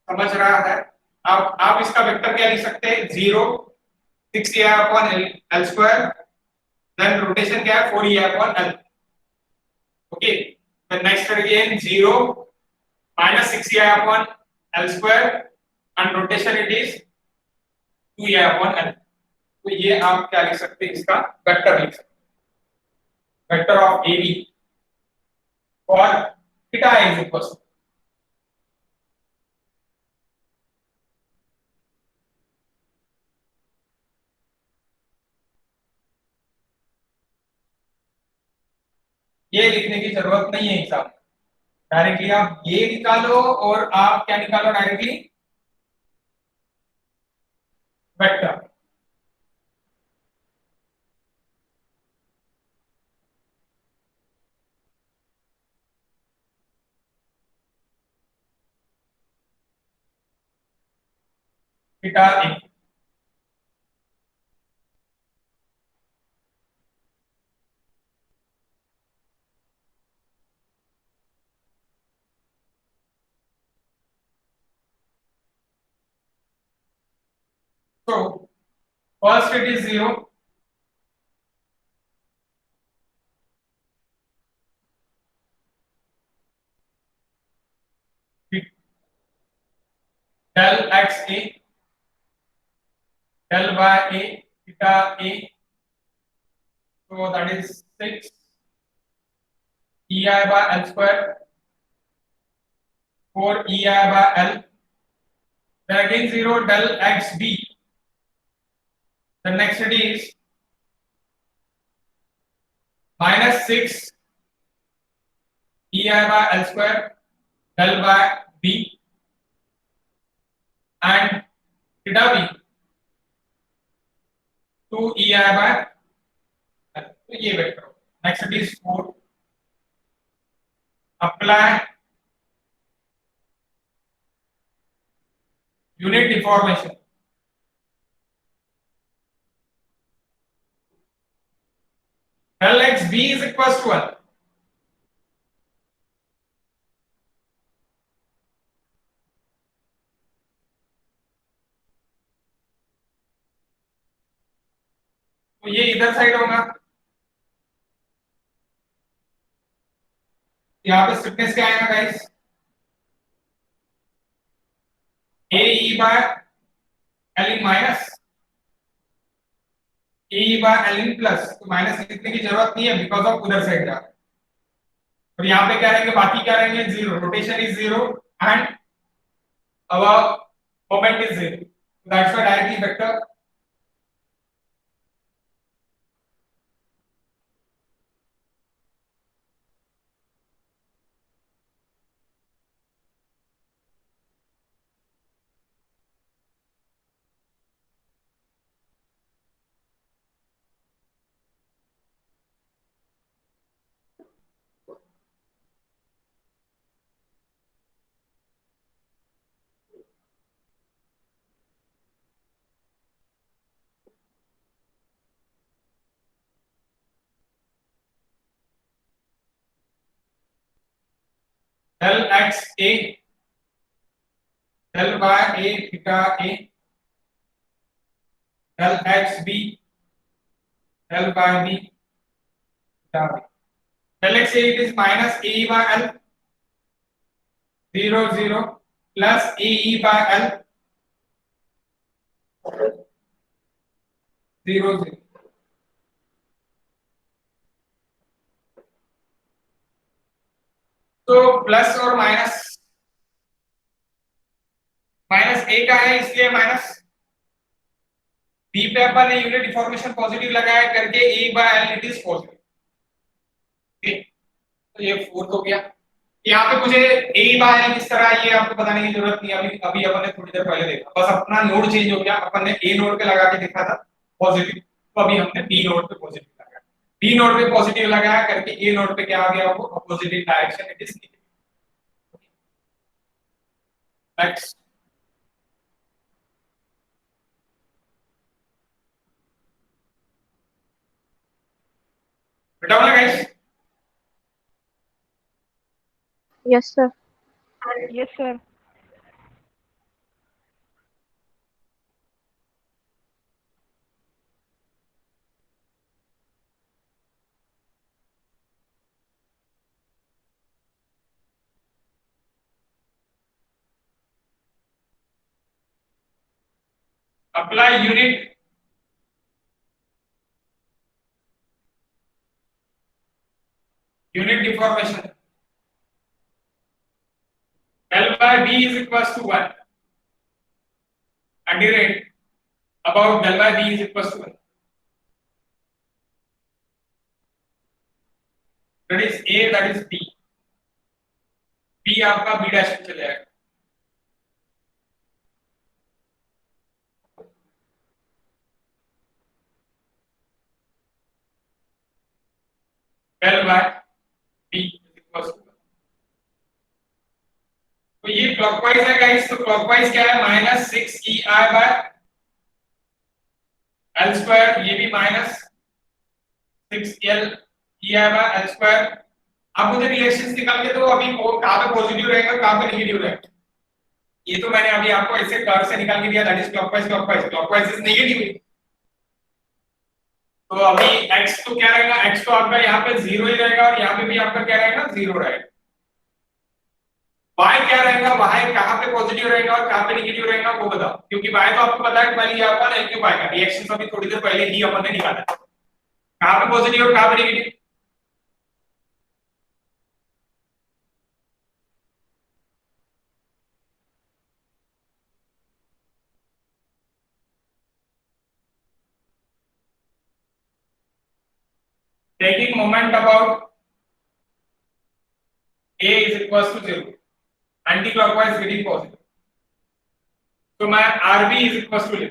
समझ रहा है? अब आप इसका वेक्टर क्या लिख सकते हैं, 0 6 EI upon L square, then rotation क्या है 4 EI upon L. Okay, then next again 0 minus 6 EI upon L square and rotation it is 2 EI upon L. तो ये आप क्या लिख सकते हैं, इसका वेक्टर लिख सकते हैं, vector of AB for theta is equals to ये लिखने की जरूरत नहीं है एग्जाम, डायरेक्टली आप ये निकालो और आप क्या निकालो, directly vector. Theta A so first it is 0, del x a del y a theta a, so that is 6 EI by L square 4 EI by L, then again 0 del x b, the next it is minus 6 EI by L square del by b and theta b 2 EI by L. तो ये vector, next it is 4, apply unit deformation, del x b is equals to 1, तो ये इधर side होगा, यहाँ पे stiffness क्या आएगा guys, AE by L in minus AE by L in plus, तो माइनस लिखने की जरूरत नहीं है बिकॉज ऑफ उधर साइड जा, और यहाँ पे क्या रहेंगे, बाकी क्या रहेंगे, zero, rotation is zero and our moment is zero, that's why directly vector del x a del y a theta a del x b del y b theta b, del x a it is minus a by L 0 0 plus a by L 0 0, तो plus और minus, minus ए का है इसलिए minus, B पे अपन ने unit deformation positive लगाया करके A by L it is positive, ठीक, तो ये 4 हो गया, यहाँ पे मुझे ए बाय किस तरह ये आपको बताने की जरूरत नहीं, अभी अभी अपन ने थोड़ी देर पहले देखा, बस अपना नोड चेंज हो गया, अपन ने ए नोड पे लगा के देखा था पॉजिटिव, तो अभी हमने बी नोड पे पॉजिटिव लगाया, बी नोड पे पॉजिटिव लगाया करके ए नोड पे क्या आ गया, वो opposite direction it is next. बेटा बोला guys, Yes, sir. Yes, sir. Apply unit deformation, L by B is equals to 1 and the rate about del by B is equals to 1, that is A, that is B, B आपका B dash में चले जाएगा, del by B is equals to 1, तो ये clockwise है guys, तो clockwise क्या है minus 6 E I by L square, ये भी minus 6 L E I by L square. अब मुझे रिलेशंस निकाल के, तो अभी कहां पे पॉजिटिव रहेगा कहां पे नेगेटिव रहेगा, ये तो मैंने अभी आपको ऐसे कर्व से निकाल के दिया, that is clockwise, clockwise clockwise is negative, तो अभी x तो क्या रहेगा, x तो आपका यहाँ पे 0 ही रहेगा और यहाँ पे भी आपका क्या रहेगा 0 रहेगा, y क्या रहेगा, y कहां पे पॉजिटिव रहेगा और कहां पे नेगेटिव रहेगा वो बताओ, क्योंकि y तो आपको पता है पहले यहाँ पर l क्यूब आएगा, रिएक्शन अभी थोड़ी देर पहले ही अपन ने निकाला, कहां पे पॉजिटिव और कहां पे negative, taking moment about A is equals to 0, anti-clockwise getting positive, so my RB is equals to 0,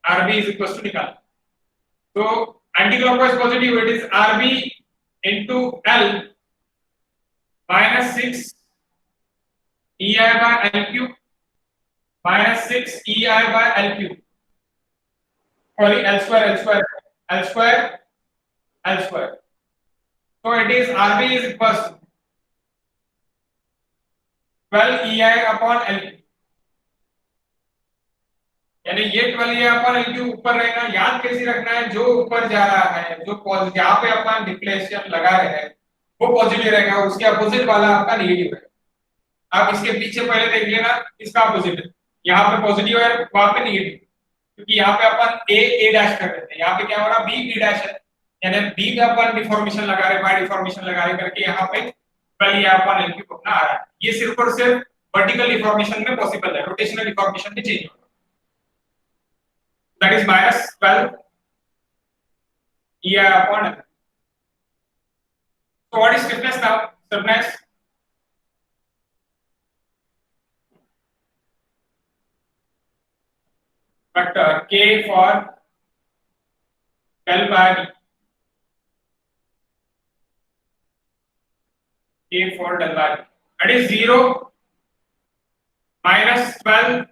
RB is equals to निकाल, so anti-clockwise positive it is RB into L minus 6 EI by L cube minus 6 EI by L cube, sorry L square, L square, L square, L square, so it is RB is equals to 12 EI upon L cube, यानी ये 12 EI upon L cube ऊपर रहेगा, याद कैसे रखना है, जो ऊपर जा रहा है, जो जहाँ पे अपन डिफ्लेक्शन लगा रहे हैं वो पॉजिटिव रहेगा, उसके अपोजिट वाला आपका नेगेटिव है, आप इसके पीछे पहले देख लेना, इसका अपोजिट है, यहाँ पे पॉजिटिव है वहां पे नेगेटिव, क्योंकि यहाँ पे अपन ए डैश कर रहे थे, यहाँ पे क्या हो रहा बी डैश है, यानी बी पे अपन डिफॉर्मेशन लगा रहे, बाय डिफॉर्मेशन लगा रहे करके यहाँ पे पहले यहाँ अपन एल क्यूब अपना आ रहा है, ये सिर्फ और सिर्फ वर्टिकल डिफॉर्मेशन में पॉसिबल है, रोटेशनल डिफॉर्मेशन में चेंज होगा, that is minus 12 EI upon L, so what is stiffness now, stiffness vector K for del by B, K for del by B, that is 0 minus 12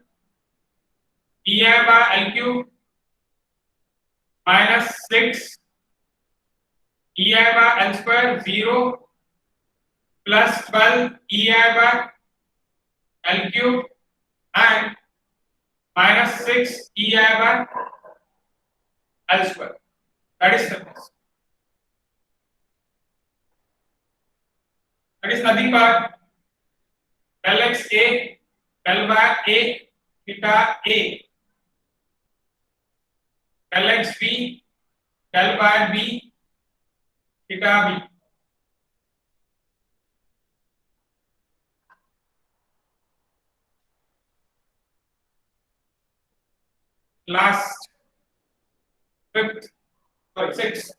EI by L cube minus 6 EI by L square, 0 plus 12 EI by L cube and minus 6 EI by L square, that is stiffness, that is nothing but del x A del by A theta A del x B del by B theta B, last fifth Sorry, 6.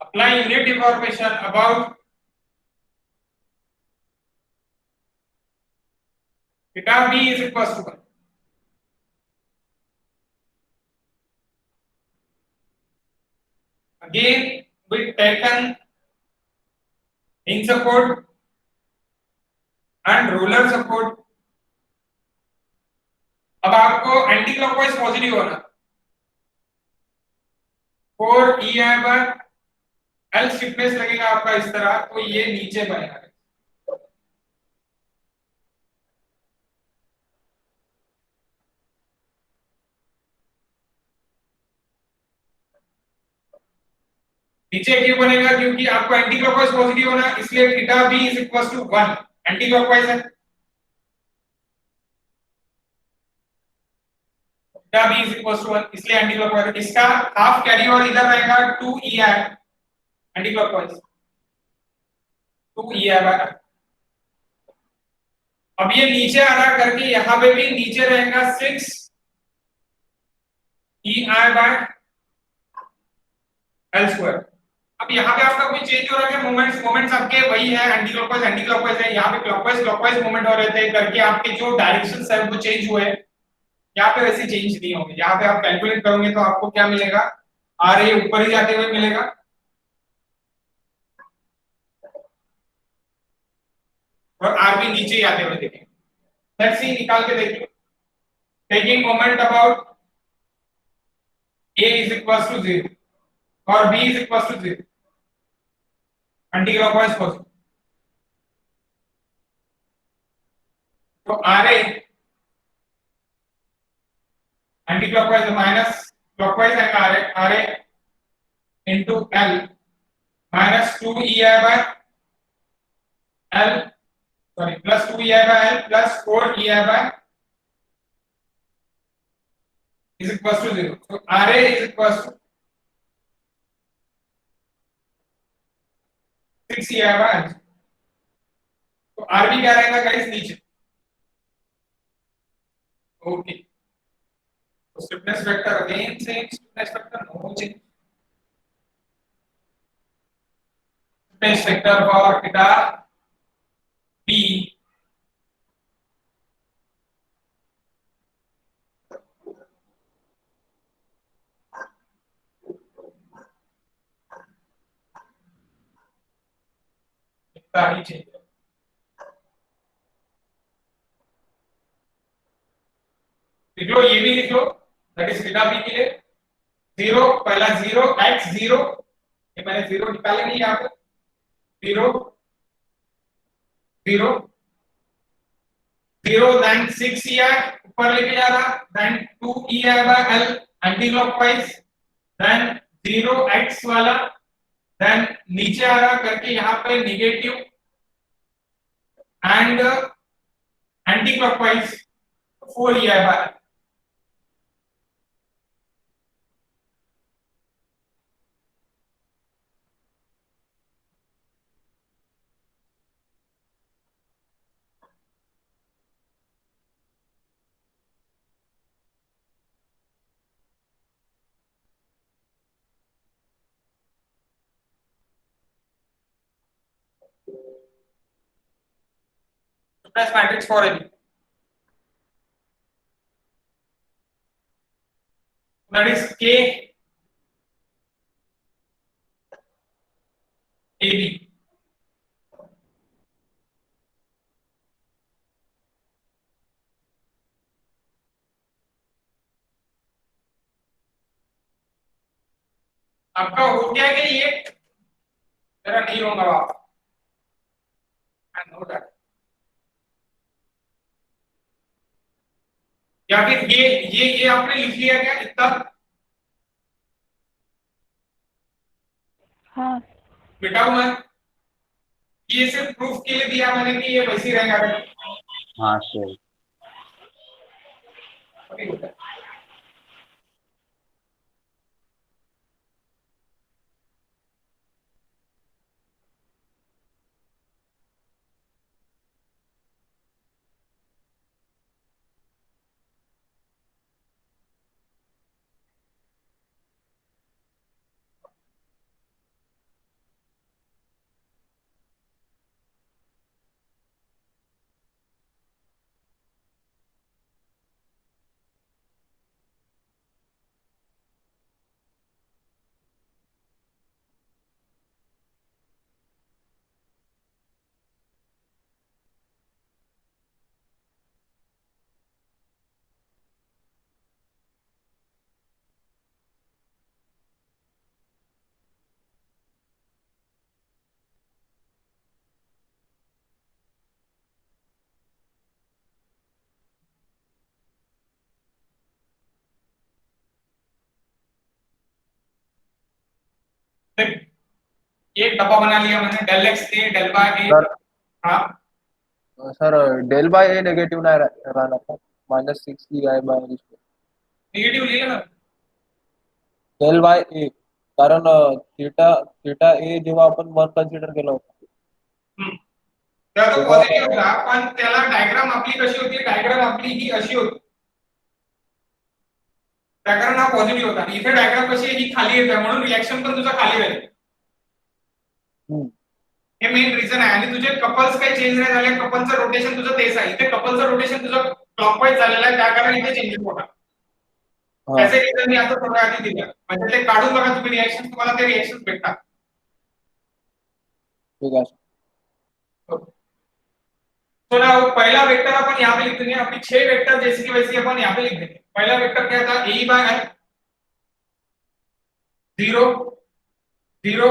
Apply unit information about theta b is equals to 1. Again, we taken hinge support and roller support. अब आपको anti clockwise positive होना 4 E आई बार L stiffness लगेगा आपका इस तरह, तो ये नीचे बनेगा। नीचे क्यों बनेगा? क्योंकि आपको एंटी क्लॉकवाइज पॉजिटिव होना, इसलिए theta B is equal to 1 anti clockwise है। Theta B is equal to 1 इसलिए एंटी क्लॉकवाइज। इसका हाफ कैरी और इधर रहेगा 2 ई आई एंटी क्लॉकवाइज 2 ई आई बार। अब ये नीचे आ रहा करके यहां पे भी नीचे रहेगा 6 ई आई बार एल स्क्वायर। अब यहाँ पे आपका कोई चेंज हो रहा है? मोमेंट्स आपके वही है, एंटी क्लॉकवाइज है। यहाँ पे क्लॉकवाइज मूवमेंट हो रहे थे करके आपके जो डायरेक्शंस है वो चेंज हुए। यहाँ पे वैसे चेंज नहीं होंगे। यहाँ पे आप कैलकुलेट करोगे तो आपको क्या मिलेगा? आर ए ऊपर ही जाते हुए मिलेगा और आर बी नीचे ही आते हुए देखेंगे। लेट्स सी, निकाल के देखिए। Taking moment about A is equal to 0 और b is equal to 0 anti clockwise positive, तो R A anti clockwise minus clockwise है R A into L minus 2 E I by L sorry plus 2 E I by L plus 4 E I by is equal to 0। तो R A is equal to 6 E I by. तो R B क्या रहेगा guys? नीचे। Okay, तो stiffness vector again same, stiffness vector no change. Stiffness vector for theta B इतना ही change. लिख लो, ये भी लिख लो, दैट इज थीटा बी के लिए 0 पहला 0 x 0, ये मैंने 0 निकाले नहीं यहाँ पे, 0 0 0 देन 6 ई आई ऊपर लेके जा रहा, then 2 E I by L anti clockwise, then 0 x वाला, देन नीचे आ रहा करके यहाँ पे negative and anti clockwise 4 E I by. Plus matrix for AB. That is K AB. आपका हो गया कि ये मेरा नहीं होगा आप नो दैट, या फिर ये आपने लिख लिया क्या इतना? हाँ मिटाऊं मैं? ये सिर्फ प्रूफ के लिए दिया मैंने कि ये वैसे ही रहेगा। हाँ सर। एक डब्बा बना लिया मैंने, del x A del by A. Sir हाँ sir del by A negative नाही राहणार का? -6 निगेटिव लिहिलं ना. डेल बाय ए, कारण थीटा थीटा ए जेव्हा आपण 1 कन्सिडर केला होता तेव्हा तो तेव्हा पॉझिटिव्ह होता, पण त्याला डायग्राम आपली कशी होती, डायग्राम आपली ही अशी होती. डायग्राम हा पॉझिटिव्ह होता. इथे डायग्राम कशी आहे, ही खाली येते म्हणून रिएक्शन पण तुझा खाली राहील. हे मेन रिझन आहे. आणि तुझे कपल्स काही चेंज नाही झाले, कपलचं रोटेशन तुझं तेच आहे. इथे कपलचं रोटेशन तुझं क्लॉकवाईज झालेलं आहे, त्या कारण इथे चेंजेस होतात. त्याचे रिझन मी आता थोड्या आधी दिलं, म्हणजे ते काढून बघा तुम्ही रिएक्शन, तुम्हाला ते रिएक्शन भेटतात. ठीक आहे. तो ना पहला वेक्टर अपन यहाँ पे लिख देंगे. अपनी 6 वेक्टर जैसे कि वैसे अपन यहाँ पे लिख देंगे. पहला वेक्टर क्या था, A by L 0 0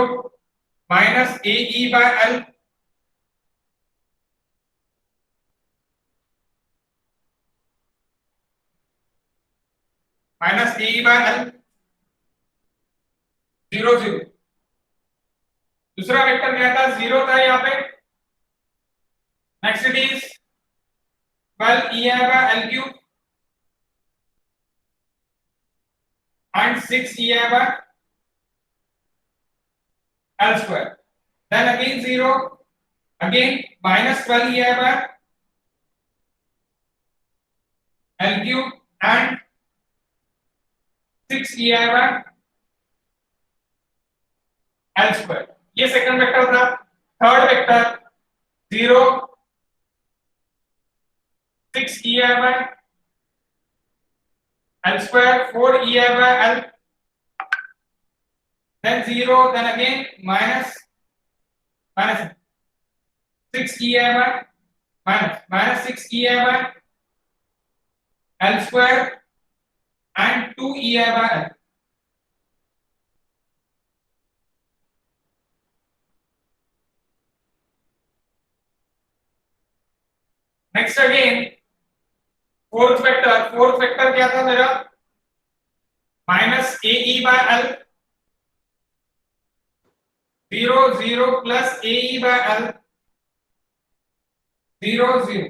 minus A E by L minus A E by L 0 0. दूसरा वेक्टर क्या था, 0 था यहाँ पे. Next it is 12 e i by l cube and 6 e i by l square. Then again 0, again minus 12 e i by l cube and 6 e i by l square. ये second vector था. Third vector 0 6 e i by l square 4 e i by l, then 0, then again minus 6 e i by minus 6 e i by l square and 2 e i by l. Next again fourth vector क्या था मेरा, minus A E by L 0 0 plus A E by L 0 0.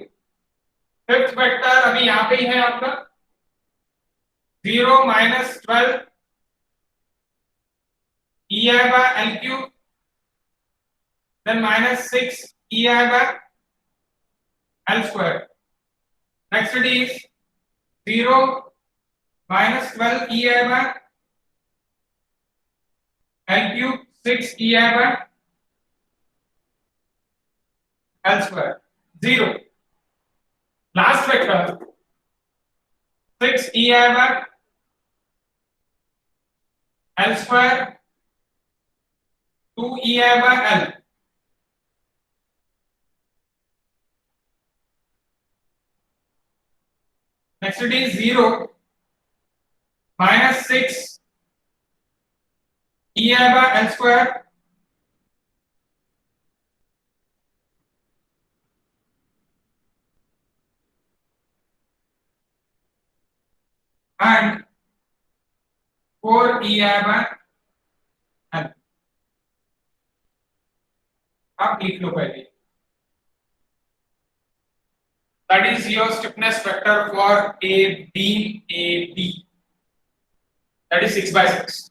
Fifth vector अभी यहाँ पे ही है आपका 0 minus 12 E I by L cube, then minus 6 E I by L square. Next it is 0 minus 12 e i by l cube 6 e i by l square 0. Last vector 6 e i by l square 2 e i by l. Next it is 0 minus 6 e i by l square and 4 e i by l. आप लिख लो पहले. That is your stiffness vector for a beam AB. That is 6 by 6.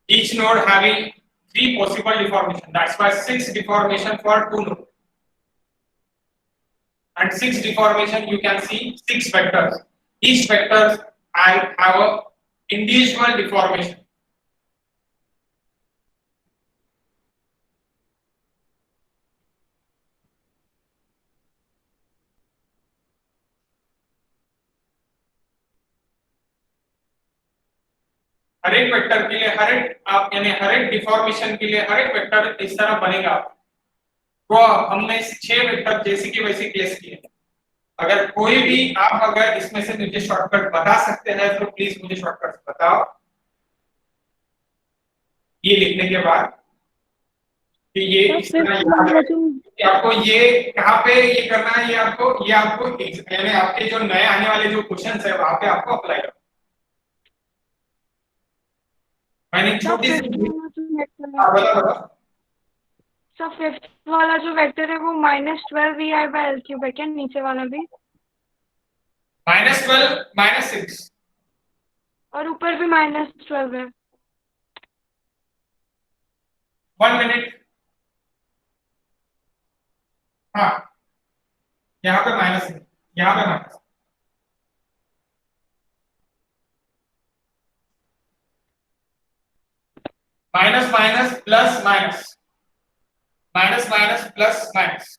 Each node having 3 possible deformation. That's why 6 deformation for 2 nodes. And 6 deformation you can see 6 vectors. Each vector have a individual deformation. हर एक vector के लिए हर एक deformation के लिए हर एक vector इस तरह बनेगा. वो हमने 6 वेक्टर जैसे कि वैसे केस किए. अगर कोई भी आप अगर इसमें से मुझे शॉर्टकट बता सकते हैं तो प्लीज मुझे शॉर्टकट बताओ. ये लिखने के बाद कि ये सर इस तरह फिफ्थ याद वाला है जो कि आपको ये कहाँ पे ये करना है, ये आपको यानी आपके जो नए आने वाले जो क्वेश्चंस है वहां पे आपको अप्लाई करना है। मैंने एक सर छोटी फिफ्थ सी वाला जो वेक्टर है हाँ, बता सर फिफ्थ वाला जो वेक्टर है वो -12 vi/L³ है क्या नीचे वाला भी -12 -6 और ऊपर भी -12 है 1 मिनट। हाँ यहाँ पे माइनस है, यहाँ पे minus minus minus plus minus minus minus plus minus.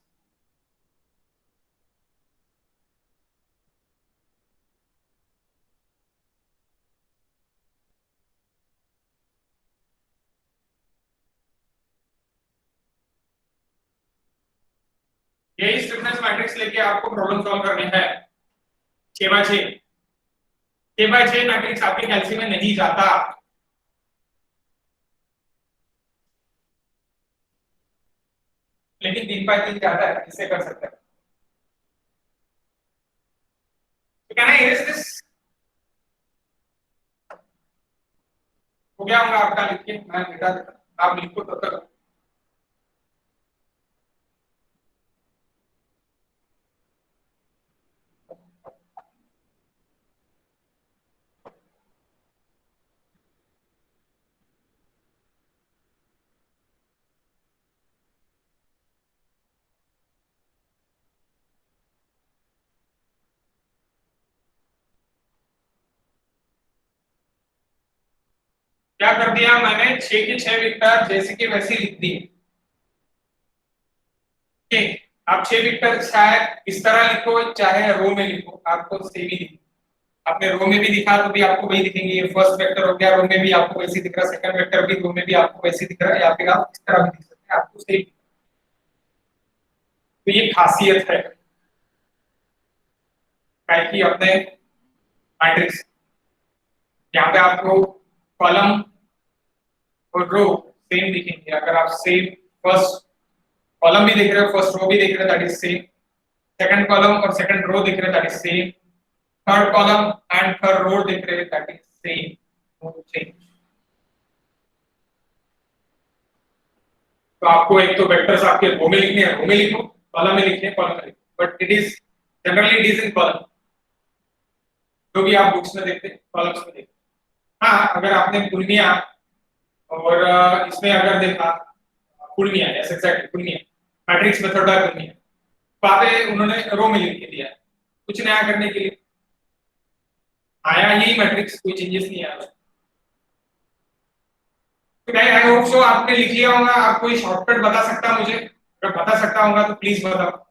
यही स्टिफनेस मैट्रिक्स लेके आपको प्रॉब्लम सॉल्व करनी है 6/6। 6/6 मैट्रिक्स आपके कैलसी में नहीं जाता, लेकिन 3/3 जाता है, इससे कर सकते हैं। तो कैन आई इरेज दिस? हो गया होगा आपका, लिखिए मैं मिटा देता, आप लिखो तब तक। क्या कर दिया मैंने, 6 के 6 वेक्टर जैसे कि वैसे लिख दिए। ठीक, आप 6 वेक्टर चाहे इस तरह लिखो चाहे रो में लिखो, आपको सेम ही दिखेगा। आपने रो में भी दिखा तो भी आपको वही दिखेंगे। ये फर्स्ट वेक्टर हो गया, रो में भी आपको वैसे दिख रहा है, सेकंड वेक्टर भी रो में भी आपको वैसे दिख रहा है, या फिर आप इस तरह भी दिख सकते हैं, आपको सेम। तो ये खासियत है कि अपने मैट्रिक्स, यहाँ पे आपको कॉलम और रो सेम दिखेंगे। अगर आप सेम फर्स्ट कॉलम भी देख रहे हो, फर्स्ट रो भी देख रहे हो, that is same. Second column और सेकंड रो देख रहे हो, that is same. Third column and third row देख रहे हो, that is same, no change. तो आपको एक तो वेक्टर्स आपके रो में लिखने हैं, रो में लिखो, कॉलम में लिखने हैं, कॉलम में लिखो, but it is generally it is in column, जो भी आप बुक्स में देखते हैं कॉलम्स में देखते हैं। हाँ, अगर आपने पूर्णिया और इसमें अगर देखा Purnia, yes exactly Purnia, matrix method by Purnia, वहां पे उन्होंने रो में लिख के दिया है कुछ नया करने के लिए, आया यही मैट्रिक्स, कोई चेंजेस नहीं आया। तो गाइस आई होप सो आपने लिख लिया होगा। आप कोई शॉर्टकट बता सकता मुझे? अगर बता सकता होगा तो प्लीज बताओ,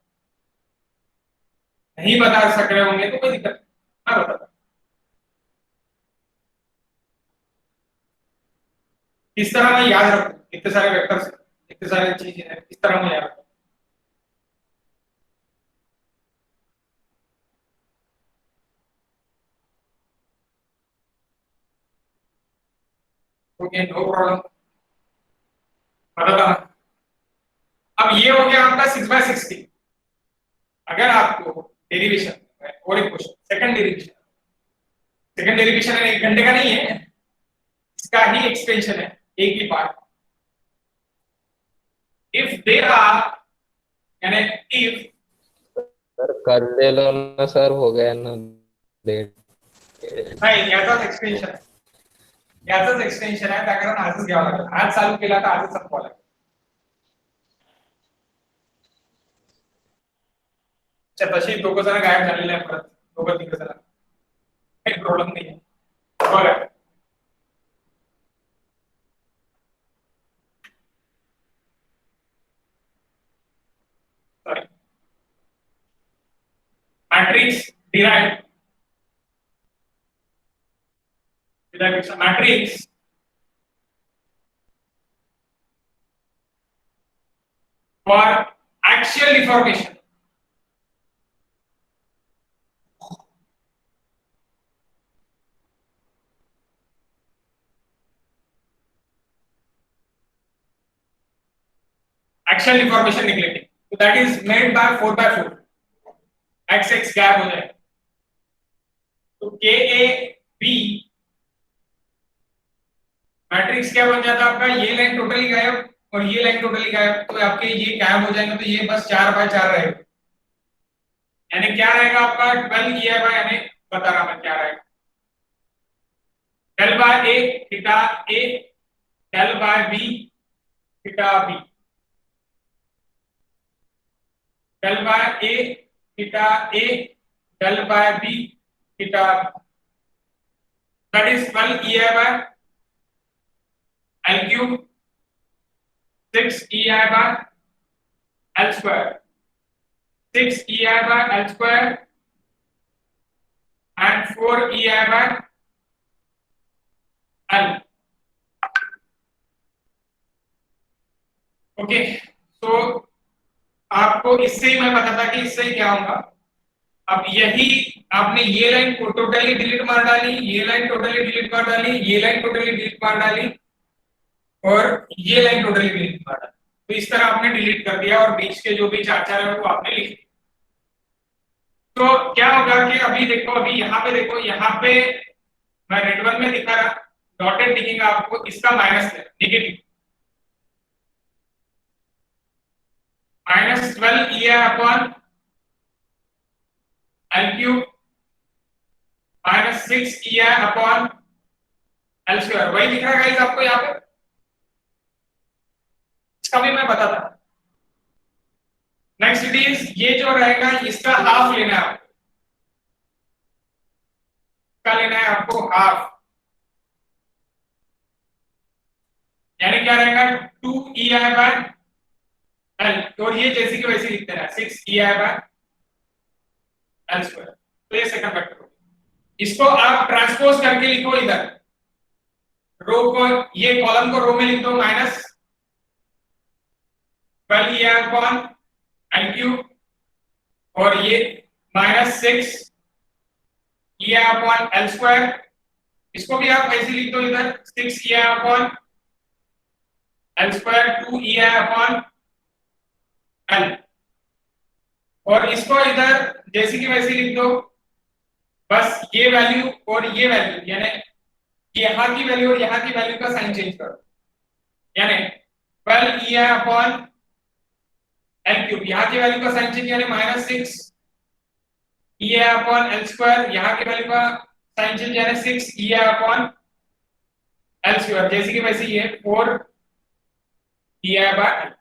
नहीं बता सक रहे होंगे तो कोई दिक्कत नहीं, मैं बताता। किस तरह मैं याद रखूं इतने सारे वेक्टर्स, इतने सारे चीजें हैं, किस तरह मैं याद रखूं? ओके, नो प्रॉब्लम, बताता हूं। अब ये हो गया आपका 6/6। अगर आपको डेरिवेशन और एक क्वेश्चन, सेकंड डेरिवेशन है, 1 घंटे का नहीं है, इसका ही एक्सटेंशन है, एक ही पार्ट। इफ देयर आर यानी इफ सर कर दे लो ना सर, हो गया ना डेट। नाही, याचाच एक्सटेन्शन आहे, त्या कारण आजच घ्यावं लागेल। आज चालू केला तर आजच संपवावं लागेल। अच्छा, तशी दोघं जण गायब झालेले आहे, परत दोघं तिघं जण, काही प्रॉब्लेम नाही आहे बघा। Sorry, matrix derived matrix for axial deformation action deformation neglecting, तो that is made by 4/4 x x gap हो जाए, तो के ए बी मैट्रिक्स क्या बन जाता है आपका, ये लाइन टोटली गायब और ये लाइन टोटली गायब, तो आपके ये गायब हो जाएंगे, तो ये बस 4/4 रहेगा, यानी क्या रहेगा आपका 12 EI बाय, यानी बता रहा मैं क्या रहेगा, del by A theta A del by B theta B, del by A theta A del by B theta, that is 12 EI by L cube, 6 EI by L square, 6 EI by L square and 4 EI by L. Okay, तो आपको इससे ही मैं पता था कि इससे ही क्या होगा, अब यही आपने ये लाइन को टोटली डिलीट मार डाली, ये लाइन टोटली डिलीट मार डाली, ये लाइन टोटली डिलीट मार डाली और ये लाइन टोटली डिलीट मार डाली, तो इस तरह आपने डिलीट कर दिया और बीच के जो भी चार है वो आपने लिख दिया। तो क्या होगा कि अभी देखो, अभी यहाँ पे देखो, यहाँ पे मैं रेड वन में दिखा रहा, डॉटेड दिखेगा आपको, इसका माइनस है negative, -12 EI upon L cube -6 EI upon L square, वही दिख रहा है गाइस आपको यहाँ पे, इसका भी मैं बताता। नेक्स्ट इट इज, ये जो रहेगा इसका हाफ लेना है आपको, क्या लेना है आपको, हाफ, यानी क्या रहेगा 2 EI बाय L, और ये जैसे कि वैसे लिखते हैं 6 EI बाय L स्क्वायर, तो ये सेकंड वेक्टर, इसको आप ट्रांसपोज करके लिखो इधर, रो को, ये कॉलम को रो में लिख दो, -12 EI अपॉन L क्यूब और ये -6 EI अपॉन L स्क्वायर, इसको भी आप ऐसे लिख दो इधर, 6 EI upon L square 2 EI upon L, और इसको इधर जैसे कि वैसे लिख दो, बस ये वैल्यू और ये वैल्यू, यानी यहाँ की वैल्यू और यहाँ की वैल्यू का साइन चेंज करो, यानी 12 EI अपॉन L क्यूब, यहाँ की वैल्यू का साइन चेंज, यानी -6 EI अपॉन L स्क्वायर, यहाँ की वैल्यू का साइन चेंज, यानी 6 EI अपॉन L स्क्वायर, जैसे कि वैसे ये 4 EI बाय L,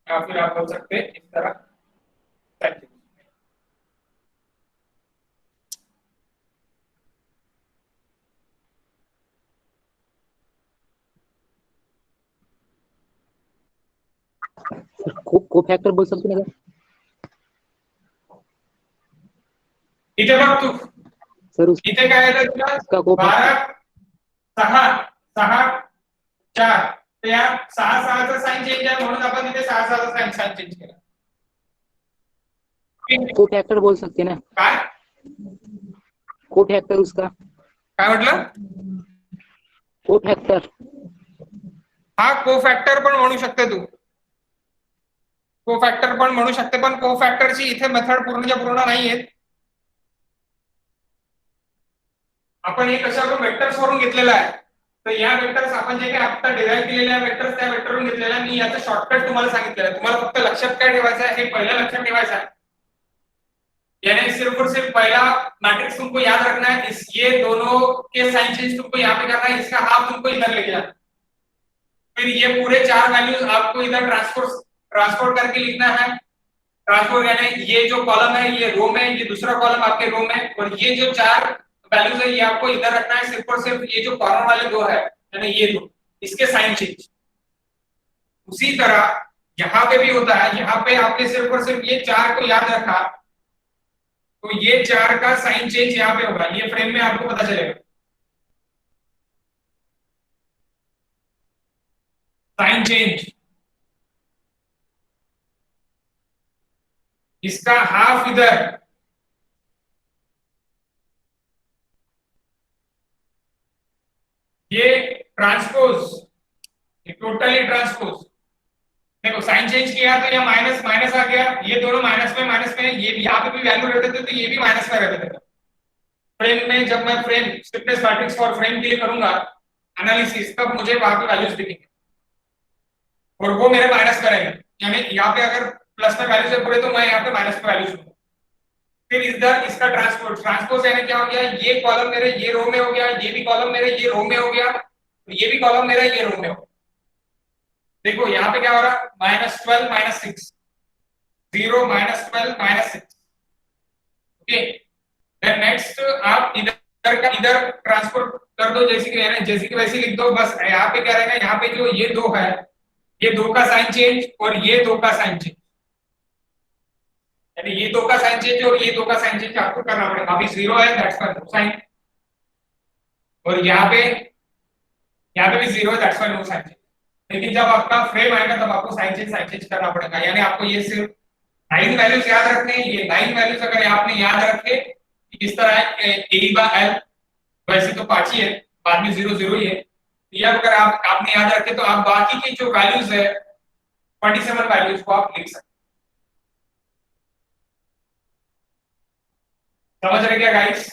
या फिर आप बोल सकते हैं इस तरह साइन चेंज। को फॅक्टर बोल सकते ना का? इथे बघ तू, सर इथे काय आहे तुला, उसका को 12 6 6 4, तर या 6 चा साइन चेंज आहे, म्हणून आपण इथे 6 चा साइन चेंज केला, को फॅक्टर बोल सकते ना, काय को फॅक्टर उसका, काय म्हटलं, को फॅक्टर, हा कोफॅक्टर पण म्हणू शकते तू, कोफॅक्टर पण म्हणू शकते, पण कोफॅक्टरची इथे मेथड पूर्णच्या पूर्ण नाहीये, आपण हे कशावरून वेक्टर्स वरून घेतलेलं आहे, तर या वेक्टर्स आपण जे काही आता डिराइव्ह केलेल्या वेक्टर्स त्या वेक्टरवरून घेतलेल्या, मी याचं शॉर्टकट तुम्हाला सांगितलेलं आहे, तुम्हाला फक्त लक्षात काय ठेवायचं आहे, हे पहिलं लक्षात ठेवायचं आहे, यानी सिर्फ और सिर्फ पहला मैट्रिक्स तुमको याद रखना है, इस ये दोनों के साइन चेंज तुमको यहाँ पे करना है, इसका हाफ तुमको इधर लेके जाना, फिर ये पूरे 4 वैल्यूज आपको इधर ट्रांसपोर्ट करके लिखना है, ट्रांसपोर्ट यानी ये जो कॉलम है ये रो में, ये दूसरा कॉलम आपके रो में, और ये जो 4 वैल्यूज है ये आपको इधर रखना है, सिर्फ और सिर्फ ये जो कॉर्नर वाले दो है, यानी ये दो, इसके साइन चेंज। उसी तरह यहाँ पे भी होता है, यहाँ पे आपने सिर्फ और सिर्फ ये 4 को याद रखा, तो ये 4 का साइन चेंज यहाँ पे होगा, ये फ्रेम में आपको पता चलेगा, साइन चेंज, इसका हाफ इधर, ये ट्रांसपोज यहाँ माइनस माइनस आ गया, ये दोनों माइनस में, ये यहाँ पे भी वैल्यू रहते थे तो ये भी माइनस में रहते थे। फ्रेम में जब मैं frame stiffness matrix for frame के लिए करूंगा एनालिसिस, तब मुझे वहां पे वैल्यूज दिखेंगे और वो मेरे माइनस में रहेंगे। यानी यहाँ पे अगर प्लस में वैल्यूज है पूरे, तो मैं यहाँ पे माइनस में वैल्यूज दूंगा। फिर इधर इसका ट्रांसपोज यानी क्या हो गया, ये कॉलम मेरे ये रो में हो गया, ये भी कॉलम मेरे ये रो में हो गया, ये भी कॉलम मेरा ये रो में हो गया। देखो यहाँ पे क्या हो रहा है, -12 -6, 0 -12 -6। ओके, देन नेक्स्ट आप इधर का इधर ट्रांसपोर्ट कर दो, जैसे कि वैसे लिख दो। बस यहाँ पे क्या रहेगा, यहाँ पे जो ये 2 है, ये 2 का साइन चेंज और ये 2 का साइन चेंज, यानी ये 2 का साइन चेंज और ये 2 का साइन चेंज आपको करना पड़ेगा। अभी 0 है, दैट्स व्हाई नो साइन, और यहाँ पे भी 0 है, that's why no sign change. लेकिन जब आपका फ्रेम आएगा तब आपको साइन चेंज करना पड़ेगा। यानी आपको ये सिर्फ 9 वैल्यूज याद रखने हैं। ये 9 वैल्यूज अगर आपने याद रखे इस तरह है, a/l वैसे तो 5 ही है, बाद में 0 0 ही है। ये अगर आपने याद रखे तो आप बाकी की जो वैल्यूज है 27 वैल्यूज को आप लिख सकते। समझ रहे क्या गाइस?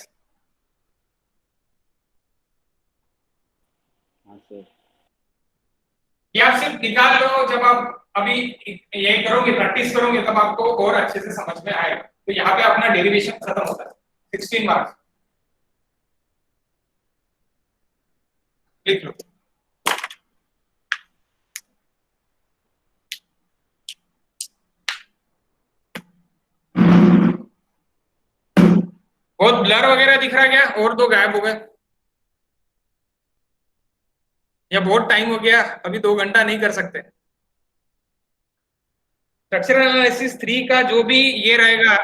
हाँ सर। ये आप सिर्फ निकाल लो, जब आप अभी ये करोगे, प्रैक्टिस करोगे, तब आपको और अच्छे से समझ में आएगा। तो यहाँ पे अपना डेरिवेशन खत्म होता है। 16 मार्क्स लिख लो। बहुत ब्लर वगैरह दिख रहा है क्या? और 2 गायब हो गए, या बहुत टाइम हो गया, अभी 2 घंटा नहीं कर सकते। स्ट्रक्चरल एनालिसिस 3 का जो भी ये रहेगा,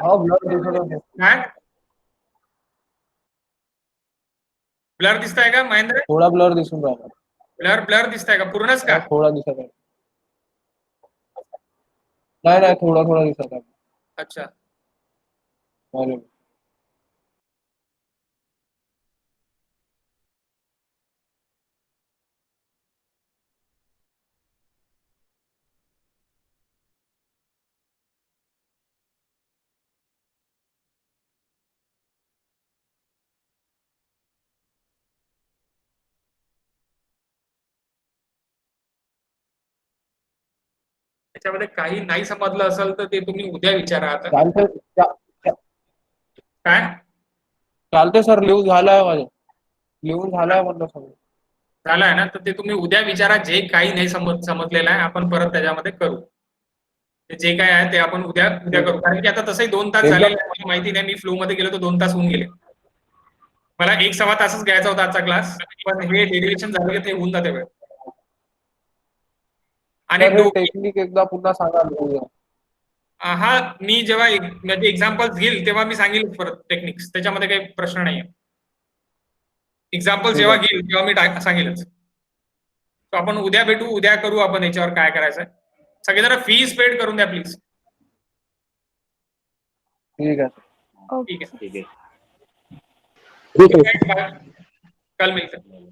ब्लर दिसता है का महेंद्र? थोडा ब्लर दिसून राहिला। ब्लर दिसता है का पूर्णच का? थोडा दिसत आहे, नाही थोडा दिसत आहे। अच्छा, मालूम। त्याच्यामध्ये काही नाही समजलं असेल तर ते तुम्ही उद्या विचारा। आता काय चालते सर, लिहून झालाय माझं, लिहून झालाय म्हणलं सगळं। झालं ना, तर ते तुम्ही उद्या विचारा। जे काही नाही समजलेलं आहे आपण परत त्याच्यामध्ये करू। जे काय आहे ते आपण उद्या करू, कारण की आता तसंही 2 तास झालेले आहे। मला माहिती नाही, मी फ्लो मध्ये गेलो तर 2 तास होऊन गेले। मला 1 सव्वा तासच घ्यायचा होता आजचा क्लास, पण हे डेरिवेशन झालं की ते होऊन जाते वेळ। आणि टेक्निक एकदा पुन्हा सांगा। हा, मी जेव्हा म्हणजे एक्झाम्पल्स घेईल तेव्हा मी सांगेल परत टेक्निक्स, त्याच्यामध्ये काही प्रश्न नाहीये। एक्झाम्पल जेव्हा घेईल तेव्हा मी सांगेलच। तो आपण उद्या भेटू, उद्या करू आपण याच्यावर काय करायचंय। सगळेजण फीस पेड करून द्या प्लीज। ठीक है, ठीक है, ठीक है। कल मिलते हैं।